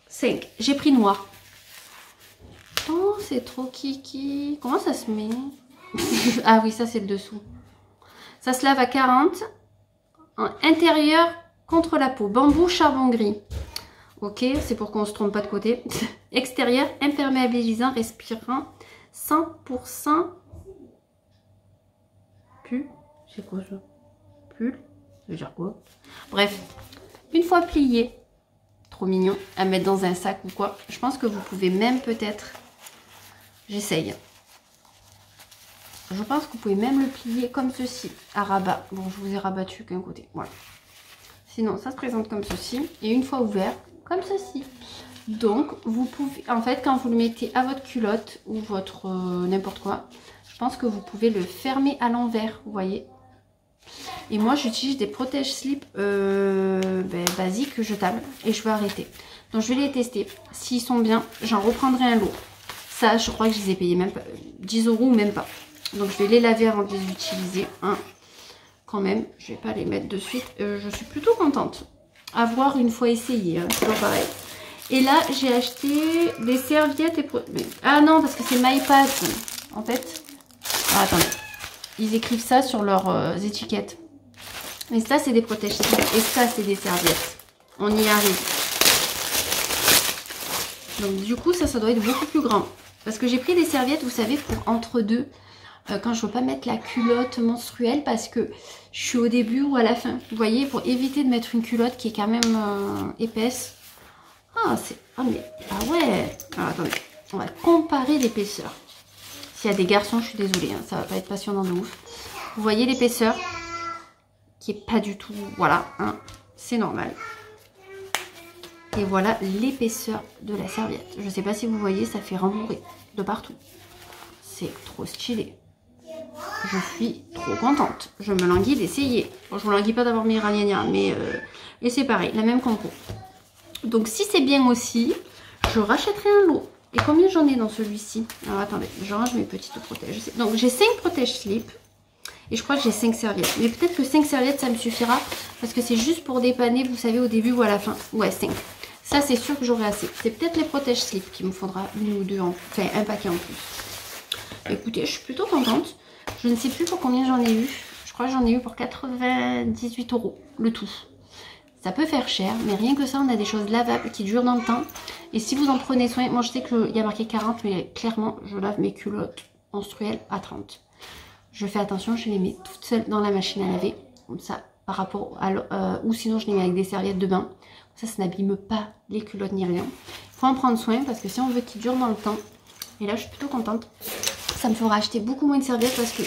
5. J'ai pris noir. Oh, c'est trop kiki. Comment ça se met? Ah oui, ça, c'est le dessous. Ça se lave à 40. En intérieur contre la peau. Bambou, charbon gris. Ok, c'est pour qu'on ne se trompe pas de côté. Extérieur, imperméabilisant, respirant. 100% pull. C'est quoi ça? Pull? Ça veut dire quoi? Bref, une fois plié, trop mignon, à mettre dans un sac ou quoi. Je pense que vous pouvez même peut-être, j'essaye. Je pense que vous pouvez même le plier comme ceci, à rabat. Bon, je vous ai rabattu qu'un côté, voilà. Sinon, ça se présente comme ceci, et une fois ouvert, comme ceci. Donc, vous pouvez, en fait, quand vous le mettez à votre culotte ou votre n'importe quoi, je pense que vous pouvez le fermer à l'envers, vous voyez. Et moi, j'utilise des protège-slip basiques, jetables, et je vais arrêter. Donc, je vais les tester. S'ils sont bien, j'en reprendrai un lot. Ça, je crois que je les ai payés même pas 10 € ou même pas. Donc, je vais les laver avant de les utiliser. Hein. Quand même, je vais pas les mettre de suite. Je suis plutôt contente. À voir une fois essayé, hein, toujours pareil. Et là, j'ai acheté des serviettes et... Ah non, parce que c'est MyPass. En fait... Ah, attendez. Ils écrivent ça sur leurs étiquettes. Mais ça, c'est des protège-slip. Et ça, c'est des serviettes. On y arrive. Donc, du coup, ça doit être beaucoup plus grand. Parce que j'ai pris des serviettes, vous savez, pour entre deux. Quand je ne veux pas mettre la culotte menstruelle. Parce que je suis au début ou à la fin. Vous voyez, pour éviter de mettre une culotte qui est quand même épaisse. Ah, c'est... Ah, mais... Ah ouais. Alors, attendez. On va comparer l'épaisseur. S'il y a des garçons, je suis désolée. Hein, ça va pas être passionnant de ouf. Vous voyez l'épaisseur qui est pas du tout... Voilà. Hein, c'est normal. Et voilà l'épaisseur de la serviette. Je sais pas si vous voyez, ça fait rembourrer de partout. C'est trop stylé. Je suis trop contente. Je me languis d'essayer. Bon, je vous languis pas d'avoir mes raniania, mais... Et c'est pareil, la même compo. Donc si c'est bien aussi, je rachèterai un lot. Et combien j'en ai dans celui-ci? Alors attendez, je range mes petites protèges. Donc j'ai 5 protège-slip. Et je crois que j'ai 5 serviettes. Mais peut-être que 5 serviettes ça me suffira. Parce que c'est juste pour dépanner, vous savez, au début ou à la fin. Ouais, 5. Ça c'est sûr que j'aurai assez. C'est peut-être les protège-slip qu'il me faudra une ou deux, enfin un paquet en plus. Écoutez, je suis plutôt contente. Je ne sais plus pour combien j'en ai eu. Je crois que j'en ai eu pour 98 € le tout. Ça peut faire cher, mais rien que ça, on a des choses lavables qui durent dans le temps. Et si vous en prenez soin, moi je sais qu'il y a marqué 40, mais clairement, je lave mes culottes menstruelles à 30. Je fais attention, je les mets toutes seules dans la machine à laver. Comme ça, par rapport à... ou sinon, je les mets avec des serviettes de bain. Ça n'abîme pas les culottes ni rien. Il faut en prendre soin parce que si on veut qu'ils durent dans le temps. Et là, je suis plutôt contente. Ça me fera acheter beaucoup moins de serviettes parce que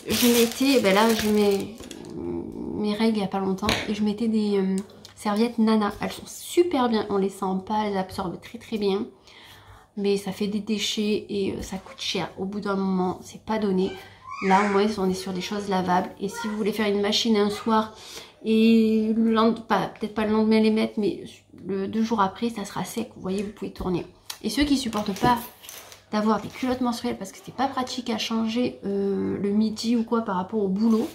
je mettais... Ben là, je mets... mes règles il n'y a pas longtemps et je mettais des serviettes Nana. Elles sont super bien, on les sent pas, elles absorbent très très bien, mais ça fait des déchets et ça coûte cher. Au bout d'un moment, c'est pas donné. Là au moins on est sur des choses lavables et si vous voulez faire une machine un soir et peut-être pas le lendemain les mettre, mais 2 jours après ça sera sec, vous voyez, vous pouvez tourner. Et ceux qui supportent pas d'avoir des culottes menstruelles parce que c'était pas pratique à changer le midi ou quoi par rapport au boulot,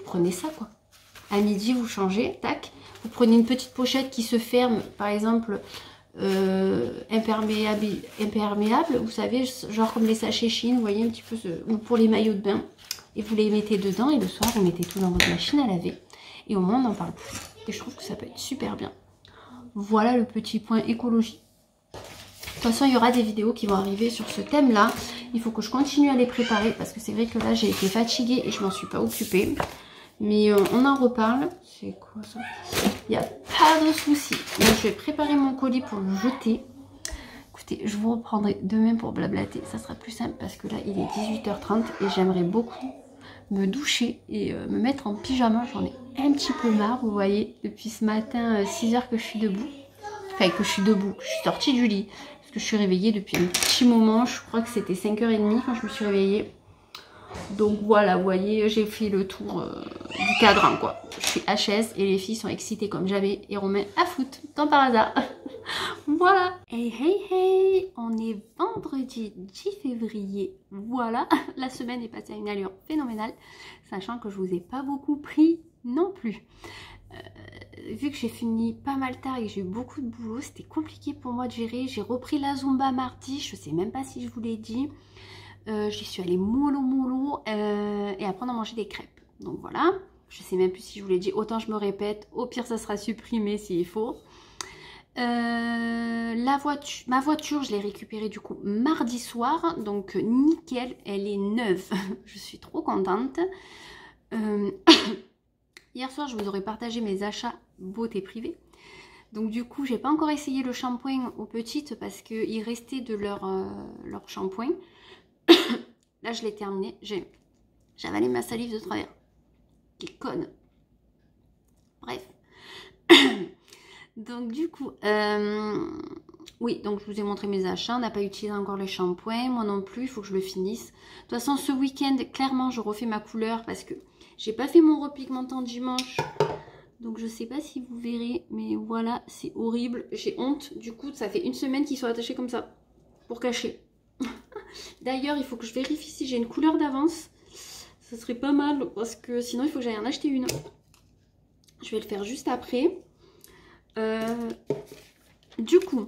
prenez ça quoi. À midi vous changez, tac. Vous prenez une petite pochette qui se ferme, par exemple imperméable, vous savez, genre comme les sachets Chine, vous voyez un petit peu, ou pour les maillots de bain. Et vous les mettez dedans et le soir vous mettez tout dans votre machine à laver. Et au moins on n'en parle plus. Et je trouve que ça peut être super bien. Voilà le petit point écologie. De toute façon, il y aura des vidéos qui vont arriver sur ce thème-là. Il faut que je continue à les préparer parce que c'est vrai que là, j'ai été fatiguée et je m'en suis pas occupée. Mais on en reparle. C'est quoi ça? Il n'y a pas de souci. Donc, je vais préparer mon colis pour le jeter. Écoutez, je vous reprendrai demain pour blablater. Ça sera plus simple parce que là, il est 18h30 et j'aimerais beaucoup me doucher et me mettre en pyjama. J'en ai un petit peu marre, vous voyez, depuis ce matin, 6 h que je suis debout. Enfin, que je suis debout, que je suis sortie du lit. Parce que je suis réveillée depuis un petit moment. Je crois que c'était 5h30 quand je me suis réveillée. Donc voilà, vous voyez, j'ai fait le tour du cadran, quoi. Je suis HS et les filles sont excitées comme jamais. Et Romain à foot, tant par hasard. Voilà. Hey, hey, hey. On est vendredi 10 février. Voilà, la semaine est passée à une allure phénoménale. Sachant que je vous ai pas beaucoup pris non plus. Vu que j'ai fini pas mal tard et que j'ai eu beaucoup de boulot, c'était compliqué pour moi de gérer. J'ai repris la Zumba mardi, je sais même pas si je vous l'ai dit. J'y suis allée mollo et après on a mangé des crêpes. Donc voilà, je sais même plus si je vous l'ai dit, autant je me répète, au pire ça sera supprimé s'il faut. Ma voiture, je l'ai récupérée du coup mardi soir, donc nickel, elle est neuve. Je suis trop contente. Hier soir, je vous aurais partagé mes achats beauté privée. Donc du coup, j'ai pas encore essayé le shampoing aux petites parce qu'il restait de leur shampoing. Là, je l'ai terminé. J'ai avalé ma salive de travers. Quelle conne. Bref. Donc du coup, oui, donc je vous ai montré mes achats. On n'a pas utilisé encore le shampoing. Moi non plus, il faut que je le finisse. De toute façon, ce week-end, clairement, je refais ma couleur parce que j'ai pas fait mon repigmentant dimanche. Donc je sais pas si vous verrez, mais voilà, c'est horrible. J'ai honte. Du coup, ça fait une semaine qu'ils sont attachés comme ça, pour cacher. D'ailleurs, il faut que je vérifie si j'ai une couleur d'avance. Ça serait pas mal, parce que sinon, il faut que j'aille en acheter une. Je vais le faire juste après. Du coup,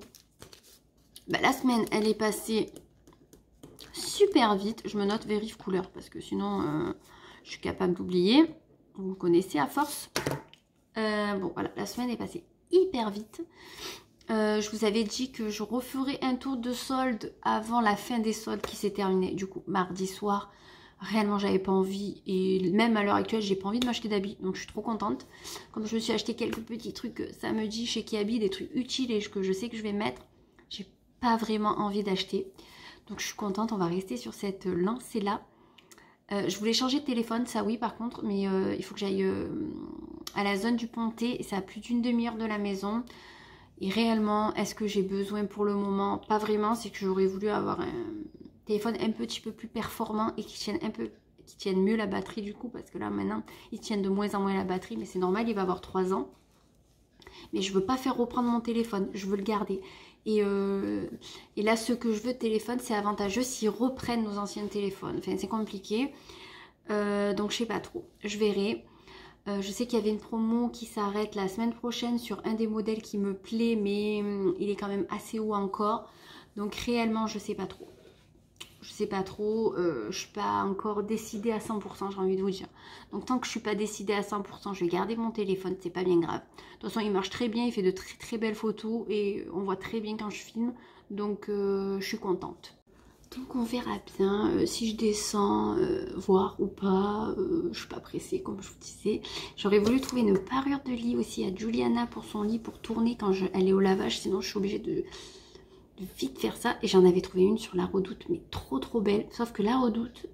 bah, la semaine, elle est passée super vite. Je me note vérif couleur, parce que sinon, je suis capable d'oublier. Vous me connaissez à force. Bon, voilà, la semaine est passée hyper vite. Je vous avais dit que je referais un tour de solde avant la fin des soldes qui s'est terminée. Du coup, mardi soir, réellement, j'avais pas envie. Et même à l'heure actuelle, j'ai pas envie de m'acheter d'habits. Donc, je suis trop contente. Comme je me suis acheté quelques petits trucs samedi chez Kiabi, des trucs utiles et que je sais que je vais mettre, j'ai pas vraiment envie d'acheter. Donc, je suis contente. On va rester sur cette lancée-là. Je voulais changer de téléphone, ça oui par contre, mais il faut que j'aille à la zone du Pontet, et ça a plus d'une demi-heure de la maison. Et réellement, est-ce que j'ai besoin pour le moment? Pas vraiment, c'est que j'aurais voulu avoir un téléphone un petit peu plus performant et qui tienne mieux la batterie du coup, parce que là maintenant, ils tiennent de moins en moins la batterie, mais c'est normal, il va avoir 3 ans. Mais je veux pas faire reprendre mon téléphone, je veux le garder. Et là, ce que je veux de téléphone, c'est avantageux s'ils reprennent nos anciens téléphones. Enfin, c'est compliqué. Donc, je sais pas trop. Je verrai. Je sais qu'il y avait une promo qui s'arrête la semaine prochaine sur un des modèles qui me plaît, mais il est quand même assez haut encore. Donc, réellement, je sais pas trop. Je sais pas trop, je suis pas encore décidée à 100%, j'ai envie de vous dire. Donc tant que je suis pas décidée à 100%, je vais garder mon téléphone, c'est pas bien grave. De toute façon, il marche très bien, il fait de très très belles photos et on voit très bien quand je filme. Donc je suis contente. Donc on verra bien si je descends, voir ou pas. Je suis pas pressée comme je vous disais. J'aurais voulu trouver une parure de lit aussi à Juliana pour son lit pour tourner quand elle est au lavage, sinon je suis obligée de vite faire ça. Et j'en avais trouvé une sur la Redoute, mais trop trop belle. Sauf que la Redoute,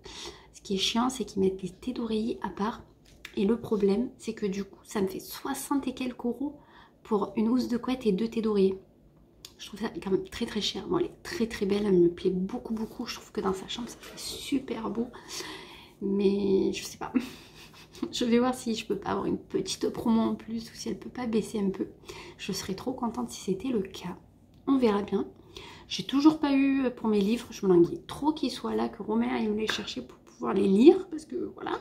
ce qui est chiant, c'est qu'ils mettent les thés d'oreiller à part. Et le problème, c'est que du coup, ça me fait 60 et quelques euros pour une housse de couette et 2 thés d'oreiller. Je trouve ça quand même très très cher. Bon, elle est très très belle, elle me plaît beaucoup beaucoup. Je trouve que dans sa chambre, ça fait super beau. Mais je sais pas. Je vais voir si je peux pas avoir une petite promo en plus ou si elle peut pas baisser un peu. Je serais trop contente si c'était le cas. On verra bien. J'ai toujours pas eu pour mes livres, je me languis trop qu'ils soient là, que Romain aille me les chercher pour pouvoir les lire, parce que voilà,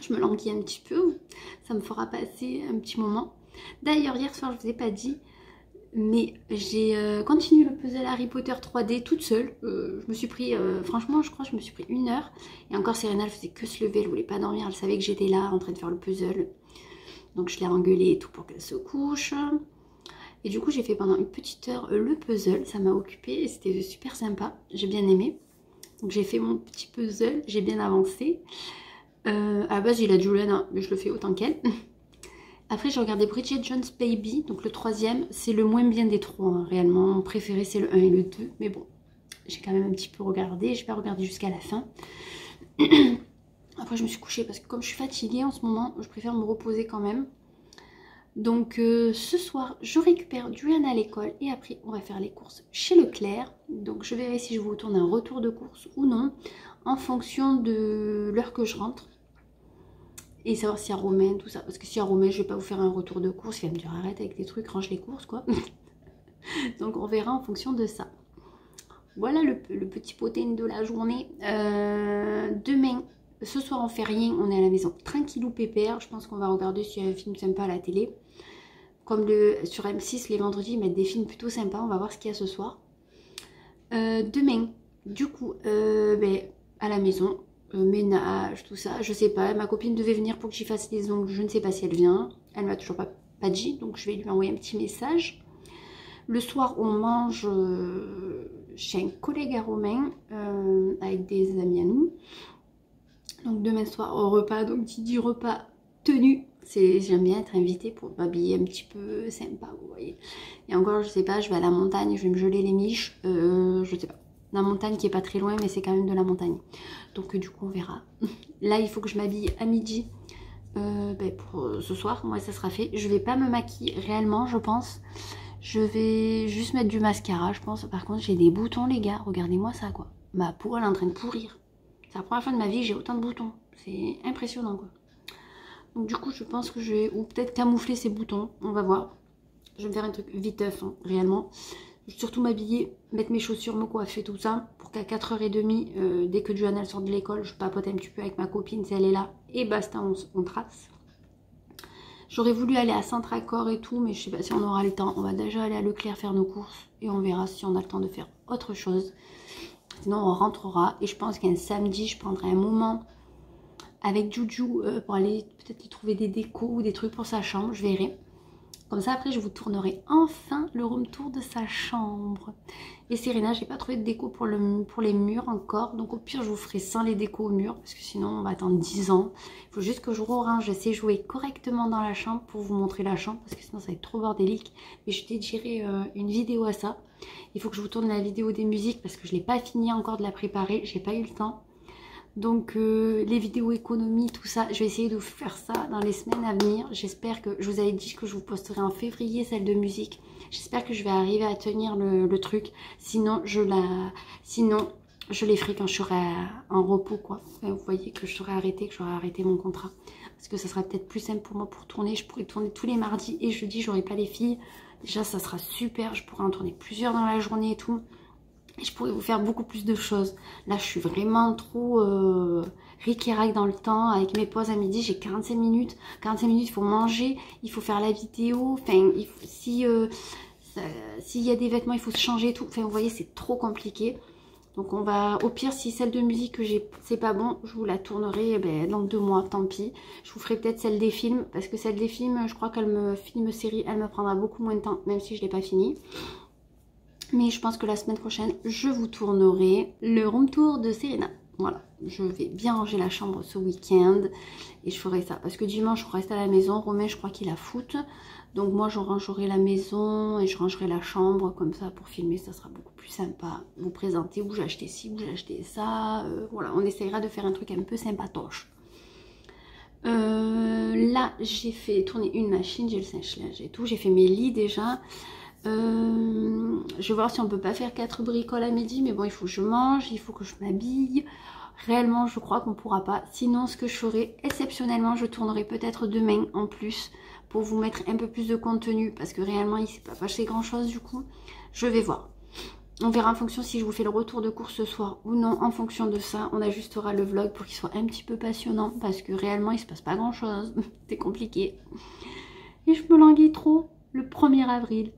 je me languis un petit peu, ça me fera passer un petit moment. D'ailleurs, hier soir, je vous ai pas dit, mais j'ai continué le puzzle Harry Potter 3D toute seule. Je me suis pris, franchement, je crois que je me suis pris 1 heure, et encore Serena, elle faisait que se lever, elle voulait pas dormir, elle savait que j'étais là en train de faire le puzzle. Donc je l'ai engueulée et tout pour qu'elle se couche. Et du coup j'ai fait pendant une petite heure le puzzle, ça m'a occupée et c'était super sympa, j'ai bien aimé. Donc j'ai fait mon petit puzzle, j'ai bien avancé. À la base il a Juliana, mais je le fais autant qu'elle. Après j'ai regardé Bridget Jones' Baby, donc le troisième, c'est le moins bien des trois, hein, réellement. Mon préféré c'est le 1 et le 2, mais bon, j'ai quand même un petit peu regardé, je vais regarder jusqu'à la fin. Après je me suis couchée parce que comme je suis fatiguée en ce moment, je préfère me reposer quand même. Donc ce soir je récupère Juliana à l'école et après on va faire les courses chez Leclerc. Donc je verrai si je vous tourne un retour de course ou non en fonction de l'heure que je rentre. Et savoir s'il y a Romain, tout ça. Parce que s'il y a Romain, je vais pas vous faire un retour de course. Il va me dire arrête avec tes trucs, range les courses quoi. Donc on verra en fonction de ça. Voilà le petit potin de la journée. Demain, ce soir on fait rien, on est à la maison tranquillou pépère. Je pense qu'on va regarder s'il y a un film sympa à la télé. Comme sur M6 les vendredis ils mettent des films plutôt sympas, on va voir ce qu'il y a ce soir. Demain, du coup, à la maison, ménage, tout ça, je sais pas. Ma copine devait venir pour que j'y fasse les ongles, je ne sais pas si elle vient. Elle m'a toujours pas dit, donc je vais lui envoyer un petit message. Le soir, on mange chez un collègue à Romain, avec des amis à nous. Donc demain soir, au repas, donc qui dit repas tenu. J'aime bien être invitée pour m'habiller un petit peu sympa, vous voyez. Et encore, je sais pas, je vais à la montagne, je vais me geler les miches, je sais pas. La montagne qui est pas très loin, mais c'est quand même de la montagne. Donc du coup, on verra. Là, il faut que je m'habille à midi pour ce soir. Moi, ça sera fait. Je vais pas me maquiller réellement, je pense. Je vais juste mettre du mascara, je pense. Par contre, j'ai des boutons, les gars. Regardez-moi ça, quoi. Ma peau, elle est en train de pourrir. C'est la première fois de ma vie que j'ai autant de boutons. C'est impressionnant, quoi. Donc du coup, je pense que je vais... Ou peut-être camoufler ces boutons. On va voir. Je vais me faire un truc viteuf, hein, réellement. Je vais surtout m'habiller, mettre mes chaussures, me coiffer, tout ça. Pour qu'à 4h30, dès que Johanna sort de l'école, je papote un petit peu avec ma copine si elle est là. Et basta, on trace. J'aurais voulu aller à Centracor et tout, mais je sais pas si on aura le temps. On va déjà aller à Leclerc faire nos courses. Et on verra si on a le temps de faire autre chose. Sinon, on rentrera. Et je pense qu'un samedi, je prendrai un moment avec Juju pour aller peut-être lui trouver des décos ou des trucs pour sa chambre. Je verrai. Comme ça, après, je vous tournerai enfin le room tour de sa chambre. Et Serena, j'ai pas trouvé de déco pour les murs encore. Donc au pire, je vous ferai sans les décos aux murs. Parce que sinon, on va attendre 10 ans. Il faut juste que je re-range. Je sais jouer correctement dans la chambre pour vous montrer la chambre. Parce que sinon, ça va être trop bordélique. Mais je dédierai une vidéo à ça. Il faut que je vous tourne la vidéo des musiques. Parce que je l'ai pas fini encore de la préparer. J'ai pas eu le temps. Donc les vidéos économie, tout ça, je vais essayer de vous faire ça dans les semaines à venir. J'espère que, je vous avais dit que je vous posterai en février celle de musique. J'espère que je vais arriver à tenir le truc. Sinon je les ferai quand je serai en repos, quoi. Enfin, vous voyez que je serai arrêtée, que j'aurai arrêté mon contrat. Parce que ça sera peut-être plus simple pour moi pour tourner. Je pourrais tourner tous les mardis et jeudi, j'aurai pas les filles. Déjà ça sera super, je pourrai en tourner plusieurs dans la journée et tout. Et je pourrais vous faire beaucoup plus de choses. Là, je suis vraiment trop ric-et-rac dans le temps. Avec mes pauses à midi, j'ai 45 minutes. 45 minutes, il faut manger, il faut faire la vidéo. Enfin, s'il y a des vêtements, il faut se changer tout. Enfin, vous voyez, c'est trop compliqué. Donc, on va... Au pire, si celle de musique que j'ai, c'est pas bon, je vous la tournerai dans 2 mois, tant pis. Je vous ferai peut-être celle des films. Parce que celle des films, je crois qu'elle me... Film-série, elle me prendra beaucoup moins de temps, même si je l'ai pas fini. Mais je pense que la semaine prochaine, je vous tournerai le room tour de Serena. Voilà, je vais bien ranger la chambre ce week-end et je ferai ça. Parce que dimanche, je reste à la maison. Romain, je crois qu'il a foot. Donc moi, je rangerai la maison et je rangerai la chambre. Comme ça, pour filmer, ça sera beaucoup plus sympa. Vous présenter où j'ai acheté ci, où j'ai acheté ça. Voilà, on essayera de faire un truc un peu sympatoche. Là, j'ai fait tourner une machine. J'ai le sèche-linge et tout. J'ai fait mes lits déjà. Je vais voir si on peut pas faire 4 bricoles à midi, mais bon, il faut que je mange, il faut que je m'habille. Réellement, je crois qu'on pourra pas. Sinon, ce que je ferai, exceptionnellement, je tournerai peut-être demain en plus pour vous mettre un peu plus de contenu parce que réellement, il s'est pas passé grand chose du coup. Je vais voir. On verra en fonction si je vous fais le retour de course ce soir ou non. En fonction de ça, on ajustera le vlog pour qu'il soit un petit peu passionnant parce que réellement, il se passe pas grand chose. C'est compliqué. Et je me languis trop le 1er avril.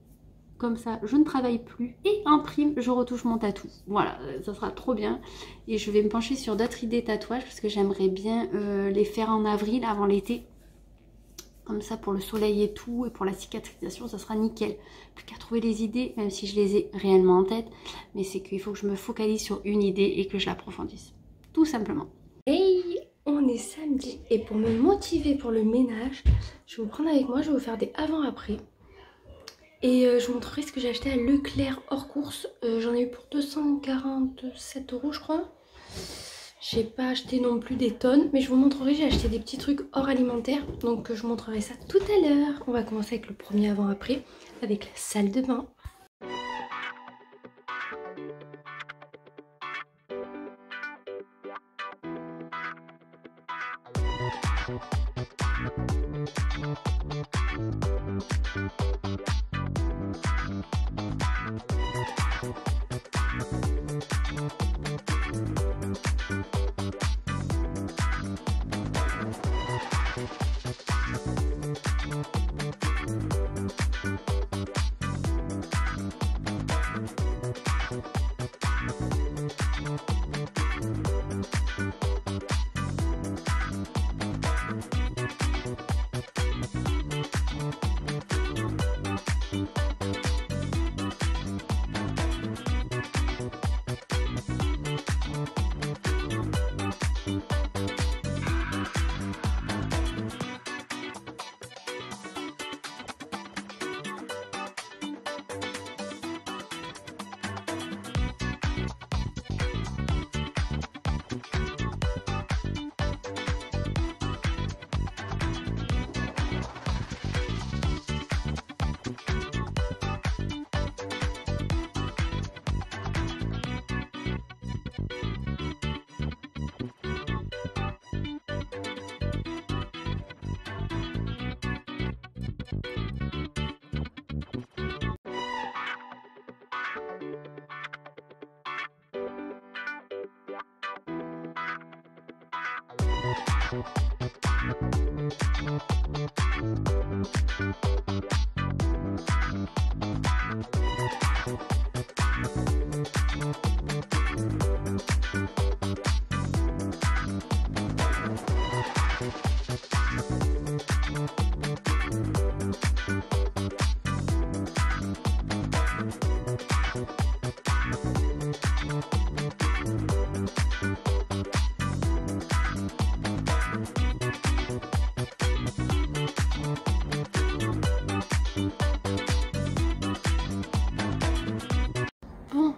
Comme ça, je ne travaille plus. Et en prime, je retouche mon tatou. Voilà, ça sera trop bien. Et je vais me pencher sur d'autres idées tatouages parce que j'aimerais bien les faire en avril, avant l'été. Comme ça, pour le soleil et tout, et pour la cicatrisation, ça sera nickel. Plus qu'à trouver les idées, même si je les ai réellement en tête. Mais c'est qu'il faut que je me focalise sur une idée et que je l'approfondisse. Tout simplement. Hey, on est samedi. Et pour me motiver pour le ménage, je vais vous prendre avec moi, je vais vous faire des avant-après. Et je vous montrerai ce que j'ai acheté à Leclerc hors course. J'en ai eu pour 247 € je crois. J'ai pas acheté non plus des tonnes, mais je vous montrerai, j'ai acheté des petits trucs hors alimentaire. Donc je vous montrerai ça tout à l'heure. On va commencer avec le premier avant-après, avec la salle de bain.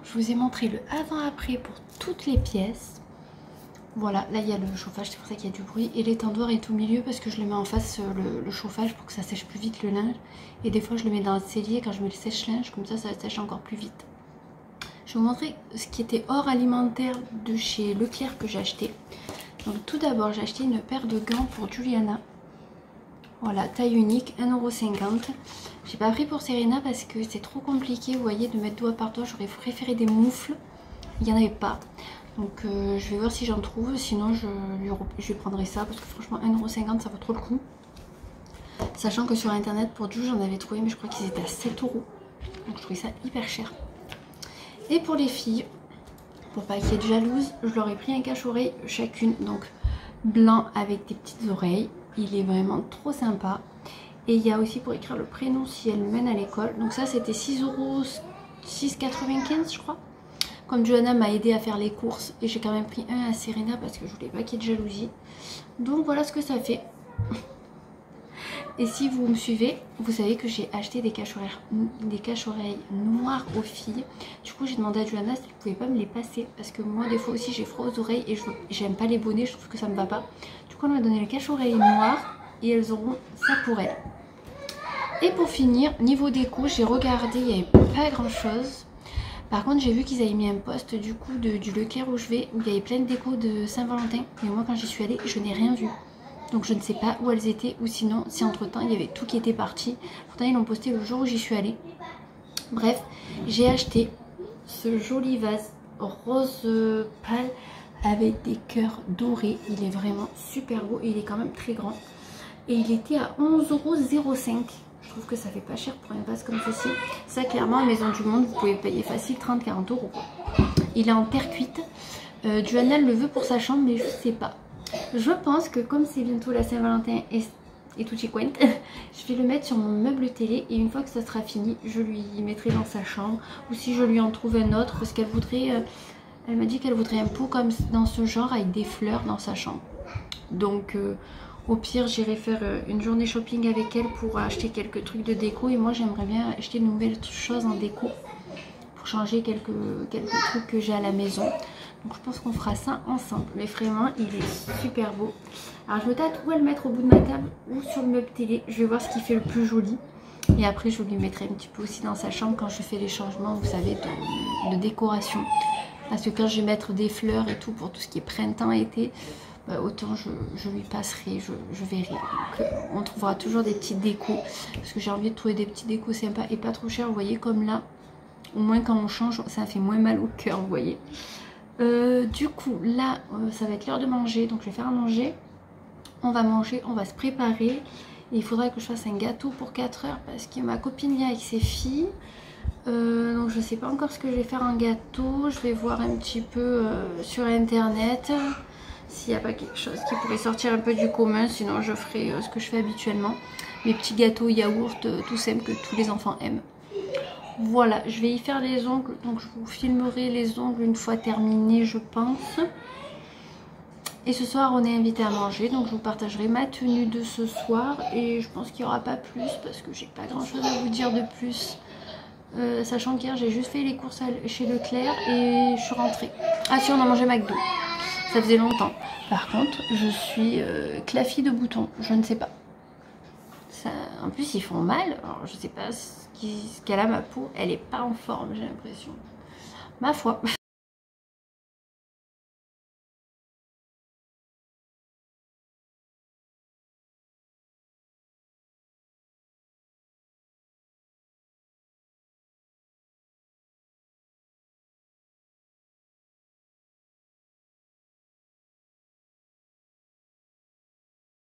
Je vous ai montré le avant-après pour toutes les pièces. Voilà, là il y a le chauffage, c'est pour ça qu'il y a du bruit. Et l'étendoir est au milieu parce que je le mets en face le chauffage pour que ça sèche plus vite le linge. Et des fois je le mets dans le cellier quand je mets le sèche-linge, comme ça sèche encore plus vite. Je vais vous montrer ce qui était hors alimentaire de chez Leclerc que j'ai acheté. Donc tout d'abord j'ai acheté une paire de gants pour Juliana. Voilà, taille unique, 1,50 €. J'ai pas pris pour Serena parce que c'est trop compliqué, vous voyez, de mettre doigt par doigt. J'aurais préféré des moufles. Il n'y en avait pas. Donc je vais voir si j'en trouve. Sinon je lui prendrai ça parce que franchement 1,50 € ça vaut trop le coup. Sachant que sur internet pour Jules j'en avais trouvé mais je crois qu'ils étaient à 7 €. Donc je trouvais ça hyper cher. Et pour les filles, pour pas qu'il y ait de jalouses, je leur ai pris un cache-oreille chacune. Donc blanc avec des petites oreilles. Il est vraiment trop sympa. Et il y a aussi pour écrire le prénom si elle mène à l'école. Donc ça c'était 6,95 € je crois. Comme Johanna m'a aidé à faire les courses. Et j'ai quand même pris un à Serena parce que je voulais pas qu'il y ait de jalousie. Donc voilà ce que ça fait. Et si vous me suivez, vous savez que j'ai acheté des cache-oreilles noirs aux filles. Du coup j'ai demandé à Johanna si elle pouvait pas me les passer. Parce que moi des fois aussi j'ai froid aux oreilles et j'aime pas les bonnets, je trouve que ça me va pas. Du coup on m'a donné le cache-oreille noir et elles auront ça pour elles. Et pour finir, niveau déco, j'ai regardé, il n'y avait pas grand chose. Par contre j'ai vu qu'ils avaient mis un post du coup du Leclerc où je vais, où il y avait plein de déco de Saint-Valentin. Mais moi quand j'y suis allée, je n'ai rien vu. Donc je ne sais pas où elles étaient ou sinon si entre temps il y avait tout qui était parti. Pourtant ils l'ont posté le jour où j'y suis allée. Bref, j'ai acheté ce joli vase rose pâle avec des cœurs dorés. Il est vraiment super beau et il est quand même très grand. Et il était à 11,05 €. Je trouve que ça fait pas cher pour un vase comme ceci. Ça clairement à Maison du Monde vous pouvez payer facile 30-40 €. Il est en terre cuite. Johanna le veut pour sa chambre mais je sais pas. Je pense que comme c'est bientôt la Saint-Valentin et et tutti quanti. Je vais le mettre sur mon meuble télé et une fois que ça sera fini, je lui mettrai dans sa chambre. Ou si je lui en trouve un autre, parce qu'elle voudrait... elle m'a dit qu'elle voudrait un pot comme dans ce genre avec des fleurs dans sa chambre. Donc au pire j'irai faire une journée shopping avec elle pour acheter quelques trucs de déco. Et moi j'aimerais bien acheter de nouvelles choses en déco pour changer quelques trucs que j'ai à la maison. Donc je pense qu'on fera ça ensemble. Mais vraiment il est super beau. Alors je me tâte où à le mettre, au bout de ma table ou sur le meuble télé. Je vais voir ce qui fait le plus joli. Et après je lui mettrai un petit peu aussi dans sa chambre quand je fais les changements, vous savez, de décoration. Parce que quand je vais mettre des fleurs et tout pour tout ce qui est printemps, été, bah, autant je lui passerai, je verrai. Donc on trouvera toujours des petites décos. Parce que j'ai envie de trouver des petits décos sympas et pas trop chers, vous voyez, comme là. Au moins quand on change, ça fait moins mal au cœur, vous voyez. Du coup, là, ça va être l'heure de manger. Donc je vais faire à manger. On va manger, on va se préparer. Et il faudra que je fasse un gâteau pour 4 heures parce que ma copine vient avec ses filles. Donc je sais pas encore ce que je vais faire en gâteau. Je vais voir un petit peu sur internet s'il n'y a pas quelque chose qui pourrait sortir un peu du commun. Sinon je ferai ce que je fais habituellement, mes petits gâteaux yaourt tout simple que tous les enfants aiment. Voilà, je vais y faire les ongles, donc je vous filmerai les ongles une fois terminés je pense. Et ce soir on est invité à manger, donc je vous partagerai ma tenue de ce soir. Et je pense qu'il n'y aura pas plus parce que j'ai pas grand chose à vous dire de plus. Sachant qu'hier j'ai juste fait les courses chez Leclerc et je suis rentrée. Ah si, on a mangé McDo, ça faisait longtemps. Par contre je suis clafie de boutons, je ne sais pas ça, en plus ils font mal. Alors je sais pas ce qu'elle a ma peau, elle est pas en forme, j'ai l'impression, ma foi.